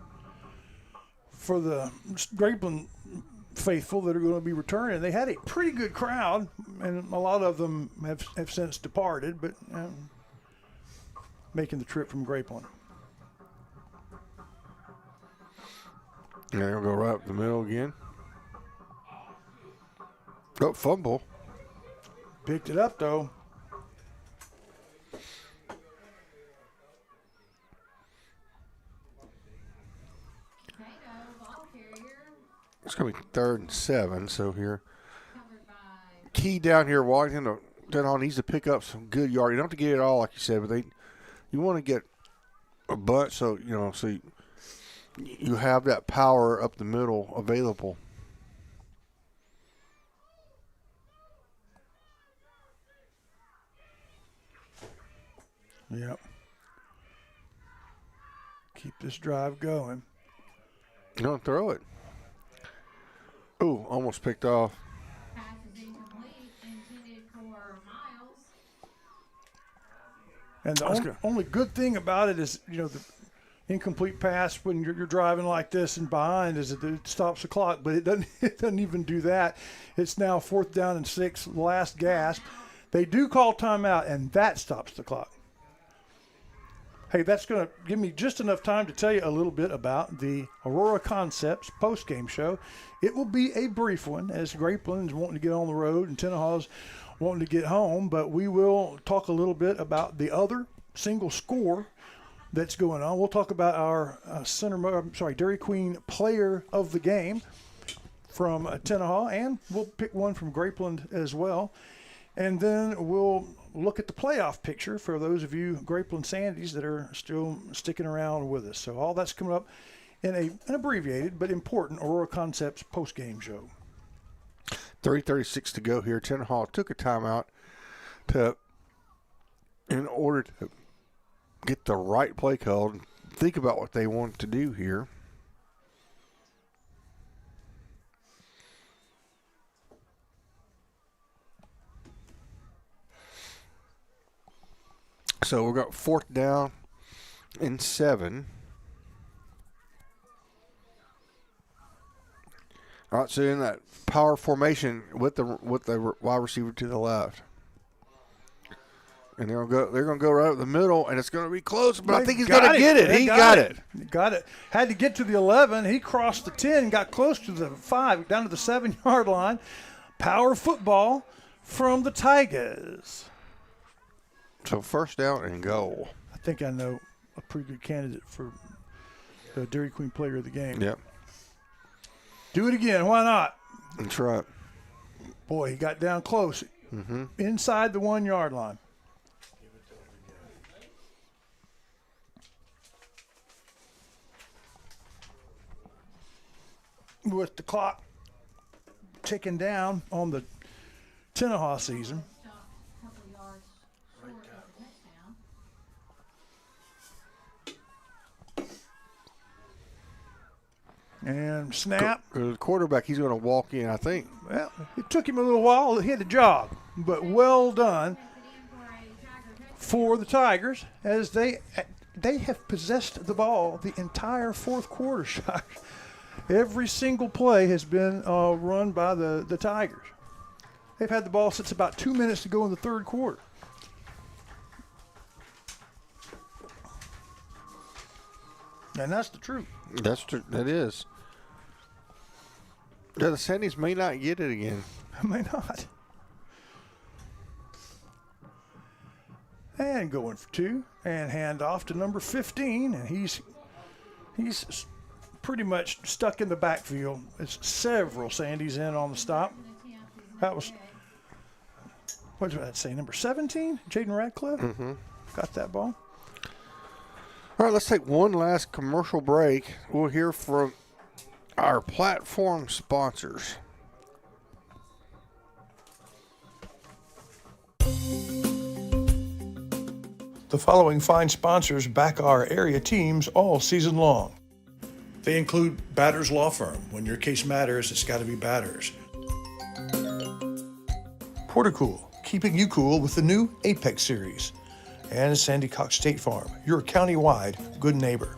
the Grapeland faithful that are going to be returning. They had a pretty good crowd, and a lot of them have since departed, but making the trip from Grapeland. Yeah, they'll go right up the middle again. Oh, fumble. Picked it up, though. It's going to be 3rd and 7, so here. Key down here, Washington, Tenaha needs to pick up some good yard. You don't have to get it all, like you said, but you want to get a bunch so, so you have that power up the middle available. Yep. Keep this drive going. You don't throw it. Ooh, almost picked off. And the only good thing about it is, the incomplete pass when you're driving like this and behind is that it stops the clock, but it doesn't even do that. It's now 4th down and 6, last gasp. They do call timeout, and that stops the clock. Hey, that's going to give me just enough time to tell you a little bit about the Aurora Concepts post-game show. It will be a brief one, as Grapeland's wanting to get on the road and Tenaha's wanting to get home, but we will talk a little bit about the other single score that's going on. We'll talk about our Dairy Queen player of the game from Tenaha, and we'll pick one from Grapeland as well. And then we'll look at the playoff picture for those of you Grapeland Sandies that are still sticking around with us. So all that's coming up in an abbreviated but important Aurora Concepts post-game show. 3:36 to go here. Tenaha took a timeout in order to get the right play called and think about what they want to do here. So we've got 4th down and 7. All right, so in that power formation with the wide receiver to the left, and they're gonna go right up the middle, and it's gonna be close, but I think he's gonna get it. He got it. Got it. Had to get to the 11. He crossed the 10, got close to the 5, down to the 7-yard line. Power football from the Tigers. So 1st down and goal. I think I know a pretty good candidate for the Dairy Queen player of the game. Yep. Do it again. Why not? That's right. Boy, he got down close. Mm-hmm. Inside the 1-yard line. With the clock ticking down on the Tenaha season. And snap. The quarterback, he's going to walk in, I think. Well, it took him a little while. He had to jog, but well done for the Tigers as they have possessed the ball the entire 4th quarter shot. Every single play has been run by the Tigers. They've had the ball since about 2 minutes to go in the 3rd quarter. And that's the truth. That's true. That is. Yeah, the Sandies may not get it again. May not. And going for 2, and hand off to number 15, and he's pretty much stuck in the backfield. It's several Sandies in on the stop. That was, what did that say, number 17, Jaden Radcliffe? Mm-hmm. Got that ball. All right, let's take one last commercial break. We'll hear from our platform sponsors. The following fine sponsors back our area teams all season long. They include Batters Law Firm. When your case matters, it's got to be Batters. Portacool, keeping you cool with the new Apex series. And Sandy Cox State Farm, your county-wide good neighbor.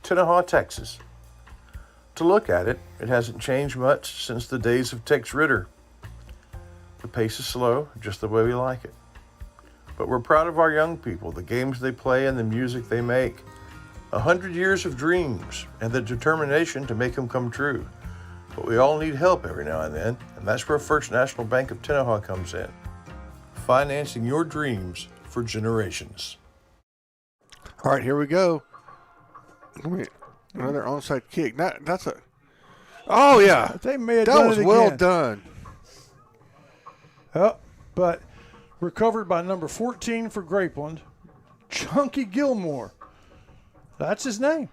Tenaha, Texas. To look at it, it hasn't changed much since the days of Tex Ritter. The pace is slow, just the way we like it. But we're proud of our young people, the games they play and the music they make. 100 years of dreams and the determination to make them come true. But we all need help every now and then, and that's where First National Bank of Tenaha comes in. Financing your dreams for generations. All right, here we go. Another onside kick. That's a. Oh yeah, they may have that done was it well again. done. Oh, but recovered by number 14 for Grapeland, Chunky Gilmore. That's his name.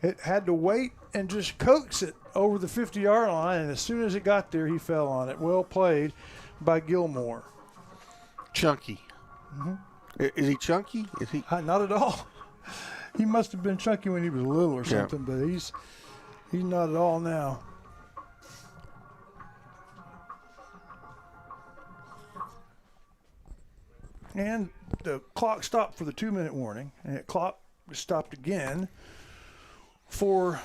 It had to wait and just coax it over the 50-yard line, and as soon as it got there, he fell on it. Well played by Gilmore. Chunky. Mm-hmm. Is he chunky? Is he? Not at all. He must have been chunky when he was little or something, but he's not at all now. And the clock stopped for the 2-minute warning, and the clock stopped again for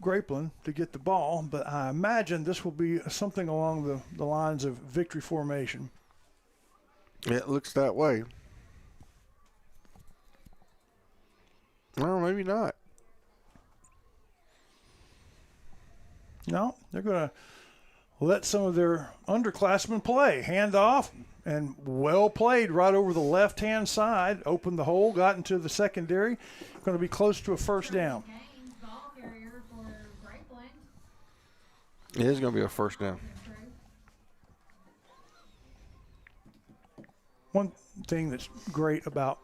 Grapeland to get the ball, but I imagine this will be something along the lines of victory formation. It looks that way. No, maybe not. No, they're going to let some of their underclassmen play. Hand off, and well played right over the left-hand side. Opened the hole, got into the secondary. Going to be close to a first down. It is going to be a first down. One thing that's great about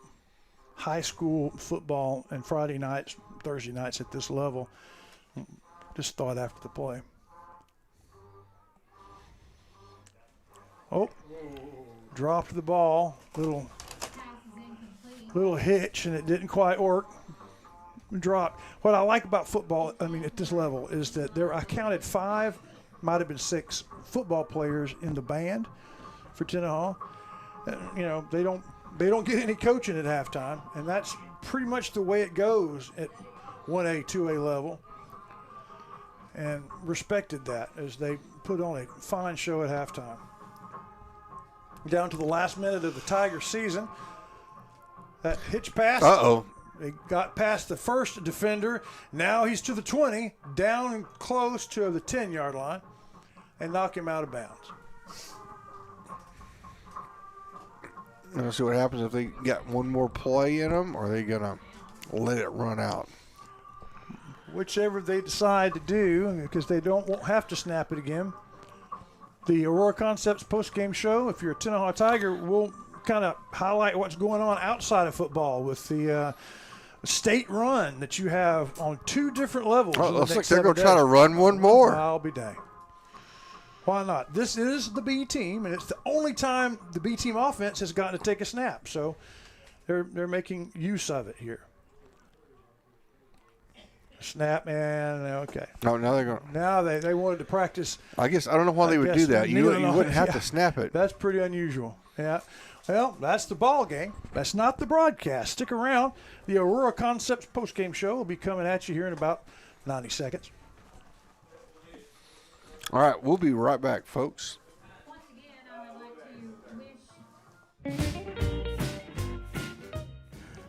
high school football and Friday nights, Thursday nights at this level, just thought after the play. Oh, dropped the ball, little hitch, and it didn't quite work. Dropped. What I like about football, at this level, is that I counted 5, might have been 6 football players in the band for Tenaha. They don't get any coaching at halftime, and that's pretty much the way it goes at 1A, 2A level. And respected that as they put on a fine show at halftime. Down to the last minute of the Tiger season. That hitch pass. Uh-oh. They got past the first defender. Now he's to the 20, down close to the 10-yard line, and knock him out of bounds. Let's see what happens if they got one more play in them, or are they going to let it run out? Whichever they decide to do, because they won't have to snap it again. The Aurora Concepts postgame show, if you're a Tenaha Tiger, will kind of highlight what's going on outside of football with the state run that you have on 2 different levels. Oh, looks like they're going to try to run one more. I'll be dang. Why not? This is the B team, and it's the only time the B team offense has gotten to take a snap. So they're making use of it here. Snap, and okay. No, now they're going. Now they wanted to practice. I don't know why they would do that. You wouldn't have to snap it. That's pretty unusual. Yeah. Well, that's the ball game. That's not the broadcast. Stick around. The Aurora Concepts postgame show will be coming at you here in about 90 seconds. All right, we'll be right back, folks.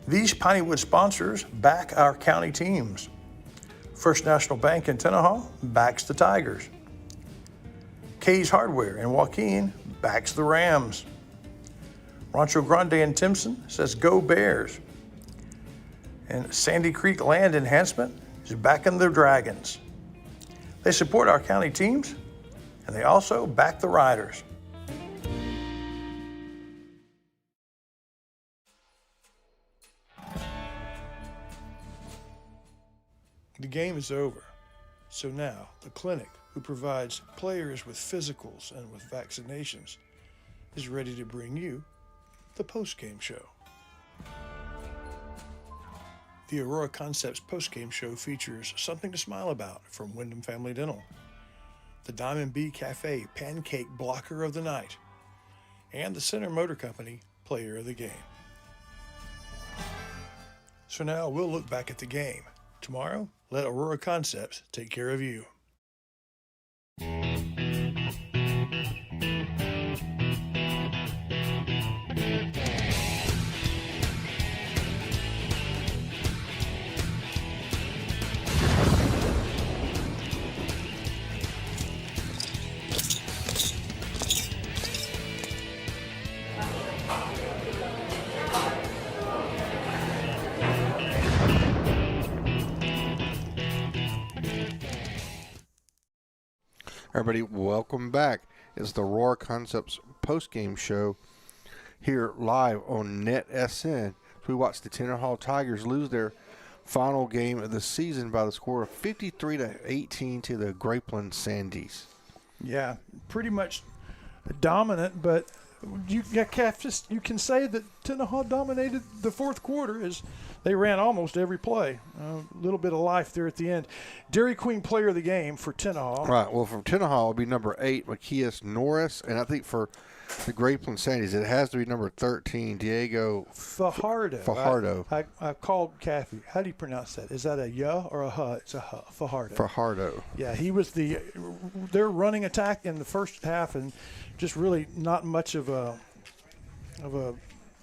These Pineywood sponsors back our county teams. First National Bank in Tenaha backs the Tigers. Kay's Hardware in Joaquin backs the Rams. Rancho Grande in Timpson says go Bears. And Sandy Creek Land Enhancement is backing the Dragons. They support our county teams, and they also back the Riders. The game is over. So now, the clinic, who provides players with physicals and with vaccinations, is ready to bring you the Postgame Show. The Aurora Concepts Postgame Show features something to smile about from Wyndham Family Dental, the Diamond Bee Cafe Pancake Blocker of the Night, and the Center Motor Company Player of the Game. So now we'll look back at the game. Tomorrow, let Aurora Concepts take care of you. Everybody, welcome back. It's the Aurora Concepts post-game show here live on NETSN. We watched the Tenaha Tigers lose their final game of the season by the score of 53-18 to the Grapeland Sandies. Yeah, pretty much dominant, but you can say that Tenaha dominated the fourth quarter as they ran almost every play. A little bit of life there at the end. Dairy Queen Player of the Game for Tenaha. Right. Well, for Tenaha, it'll be number 8, Macias Norris. And I think for the Grapeland Sandies, it has to be number 13, Diego Fajardo. I called Kathy. How do you pronounce that? Is that a ya or a huh? It's a huh. Fajardo. Fajardo. Yeah, he was their running attack in the first half, and just really not much of a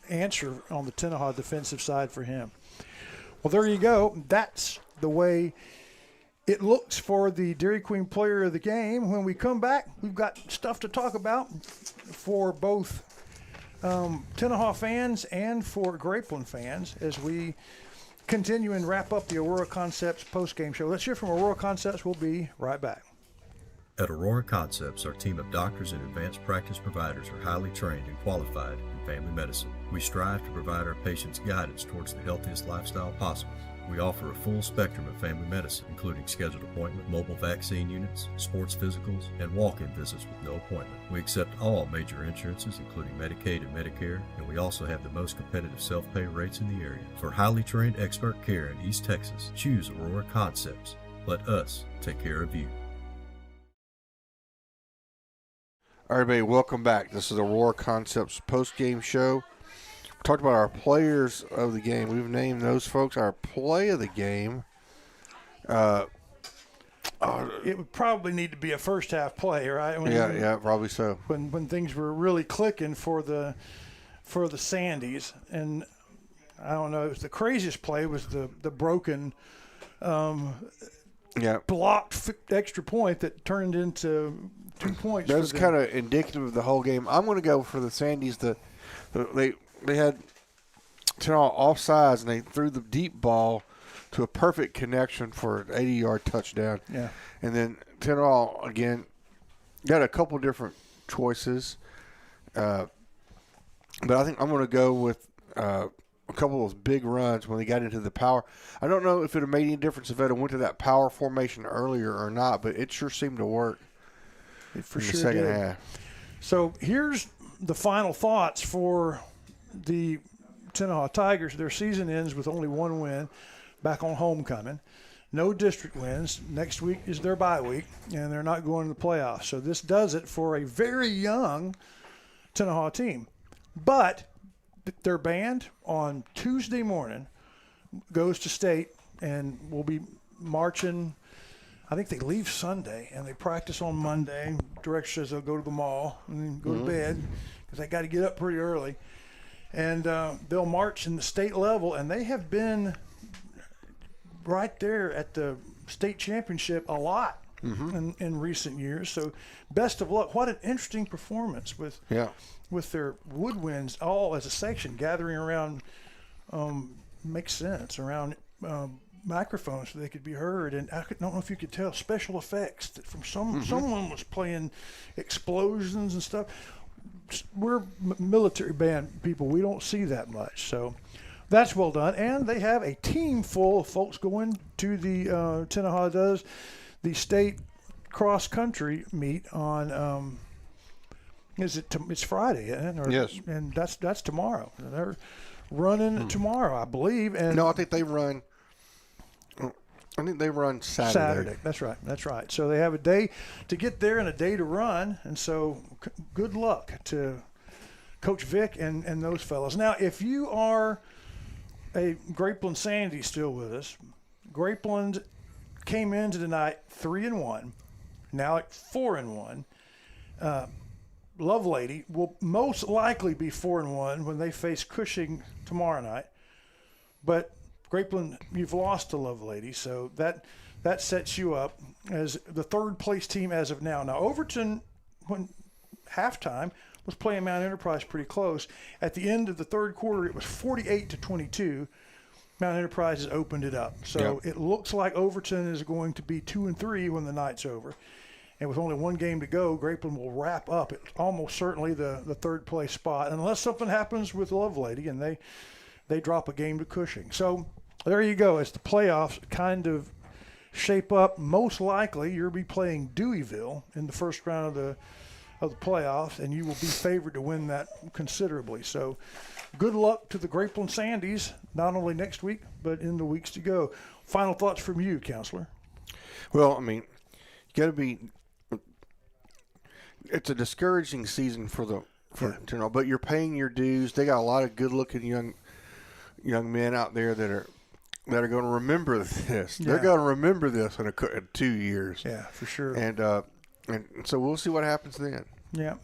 answer on the Tenaha defensive side for him. Well, there you go. That's the way it looks for the Dairy Queen Player of the Game. When we come back, we've got stuff to talk about for both Tenaha fans and for Grapeland fans as we continue and wrap up the Aurora Concepts post-game show. Let's hear from Aurora Concepts. We'll be right back. At Aurora Concepts, our team of doctors and advanced practice providers are highly trained and qualified in family medicine. We strive to provide our patients guidance towards the healthiest lifestyle possible. We offer a full spectrum of family medicine, including scheduled appointment, mobile vaccine units, sports physicals, and walk-in visits with no appointment. We accept all major insurances, including Medicaid and Medicare, and we also have the most competitive self-pay rates in the area. For highly trained expert care in East Texas, choose Aurora Concepts. Let us take care of you. Everybody, welcome back. This is the Aurora Concepts post-game show. We talked about our players of the game. We've named those folks our play of the game. It would probably need to be a first-half play, right? Yeah, probably so. When things were really clicking for the Sandies, and I don't know, the craziest play was the broken blocked extra point that turned into 2 points. That was kind of indicative of the whole game. I'm going to go for the Sandies. They had Tenaha offsides, and they threw the deep ball to a perfect connection for an 80-yard touchdown. Yeah. And then Tenaha, again, got a couple different choices. But I think I'm going to go with a couple of those big runs when they got into the power. I don't know if it would have made any difference if it went to that power formation earlier or not, but it sure seemed to work in the second half. So here's the final thoughts for the Tenaha Tigers. Their season ends with only one win, back on homecoming. No district wins. Next week is their bye week, and they're not going to the playoffs. So this does it for a very young Tenaha team. But their band on Tuesday morning goes to state and will be marching. I think they leave Sunday and they practice on Monday. Director says they'll go to the mall and then go to bed because they got to get up pretty early. And they'll march in the state level, and they have been right there at the state championship a lot in recent years. So best of luck. What an interesting performance with their woodwinds all as a section gathering around, makes sense, around microphones so they could be heard. And I don't know if you could tell special effects that from someone was playing explosions and stuff. We're military band people. We don't see that much. So that's well done. And they have a team full of folks going to the Tenaha does the state cross country meet on it's Friday, isn't it? Yes. And that's tomorrow. They're running tomorrow, I believe. And no, I think they run Saturday. That's right. So they have a day to get there and a day to run. And so good luck to Coach Vic and those fellas. Now, if you are a Grapeland Sandy still with us, Grapeland came into tonight 3-1, now at 4-1. Lovelady will most likely be 4-1 when they face Cushing tomorrow night. But Grapeland, you've lost to Lovelady, so that sets you up as the third place team as of now. Now, Overton, when halftime, was playing Mount Enterprise pretty close. At the end of the third quarter, it was 48-22. Mount Enterprise has opened it up. So it looks like Overton is going to be 2-3 when the night's over. And with only one game to go, Grapeland will wrap up at almost certainly the third place spot, unless something happens with Lovelady and they drop a game to Cushing. So there you go. As the playoffs kind of shape up, most likely you'll be playing Deweyville in the first round of the playoffs, and you will be favored to win that considerably. So good luck to the Grapeland Sandies, not only next week, but in the weeks to go. Final thoughts from you, Counselor? Well, I mean, you got to be – it's a discouraging season for but you're paying your dues. They got a lot of good-looking young men out there that are going to remember this. Yeah. They're going to remember this in 2 years. Yeah, for sure. And so we'll see what happens then. Yeah.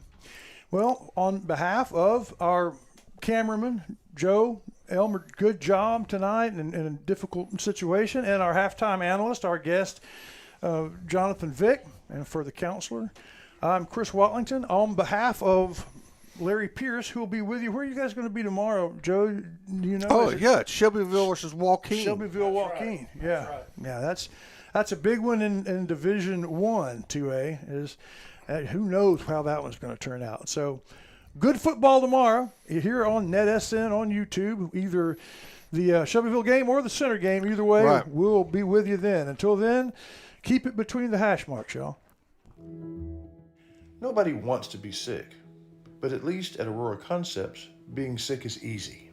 Well, on behalf of our cameraman, Joe Elmer, good job tonight in a difficult situation, and our halftime analyst, our guest, Jonathan Vick, and for the counselor, I'm Chris Watlington. On behalf of Larry Pierce, who will be with you. Where are you guys going to be tomorrow, Joe? Do you know? Oh, it's Shelbyville versus Joaquin. Shelbyville, Joaquin. Right. Yeah. Right. Yeah, that's a big one in Division I, 2A. Who knows how that one's going to turn out. So good football tomorrow here on NETSN on YouTube, either the Shelbyville game or the Center game. Either way, we'll be with you then. Until then, keep it between the hash marks, y'all. Nobody wants to be sick, but at least at Aurora Concepts, being sick is easy.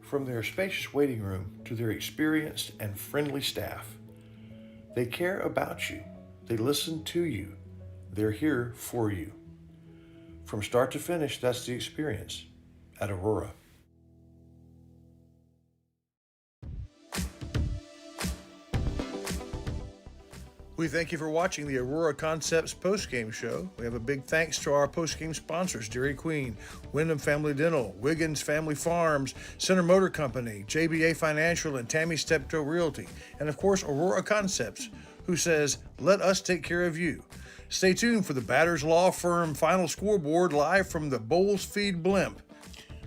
From their spacious waiting room to their experienced and friendly staff, they care about you. They listen to you. They're here for you. From start to finish, that's the experience at Aurora. We thank you for watching the Aurora Concepts postgame show. We have a big thanks to our postgame sponsors, Dairy Queen, Wyndham Family Dental, Wiggins Family Farms, Center Motor Company, JBA Financial, and Tammy Steptoe Realty. And of course, Aurora Concepts, who says, let us take care of you. Stay tuned for the Batters Law Firm final scoreboard live from the Bowles Feed Blimp.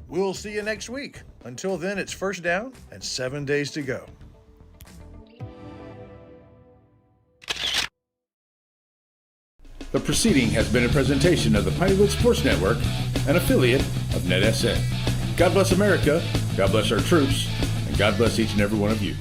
We'll see you next week. Until then, it's first down and 7 days to go. The proceeding has been a presentation of the Pineywood Sports Network, an affiliate of NETSN. God bless America, God bless our troops, and God bless each and every one of you.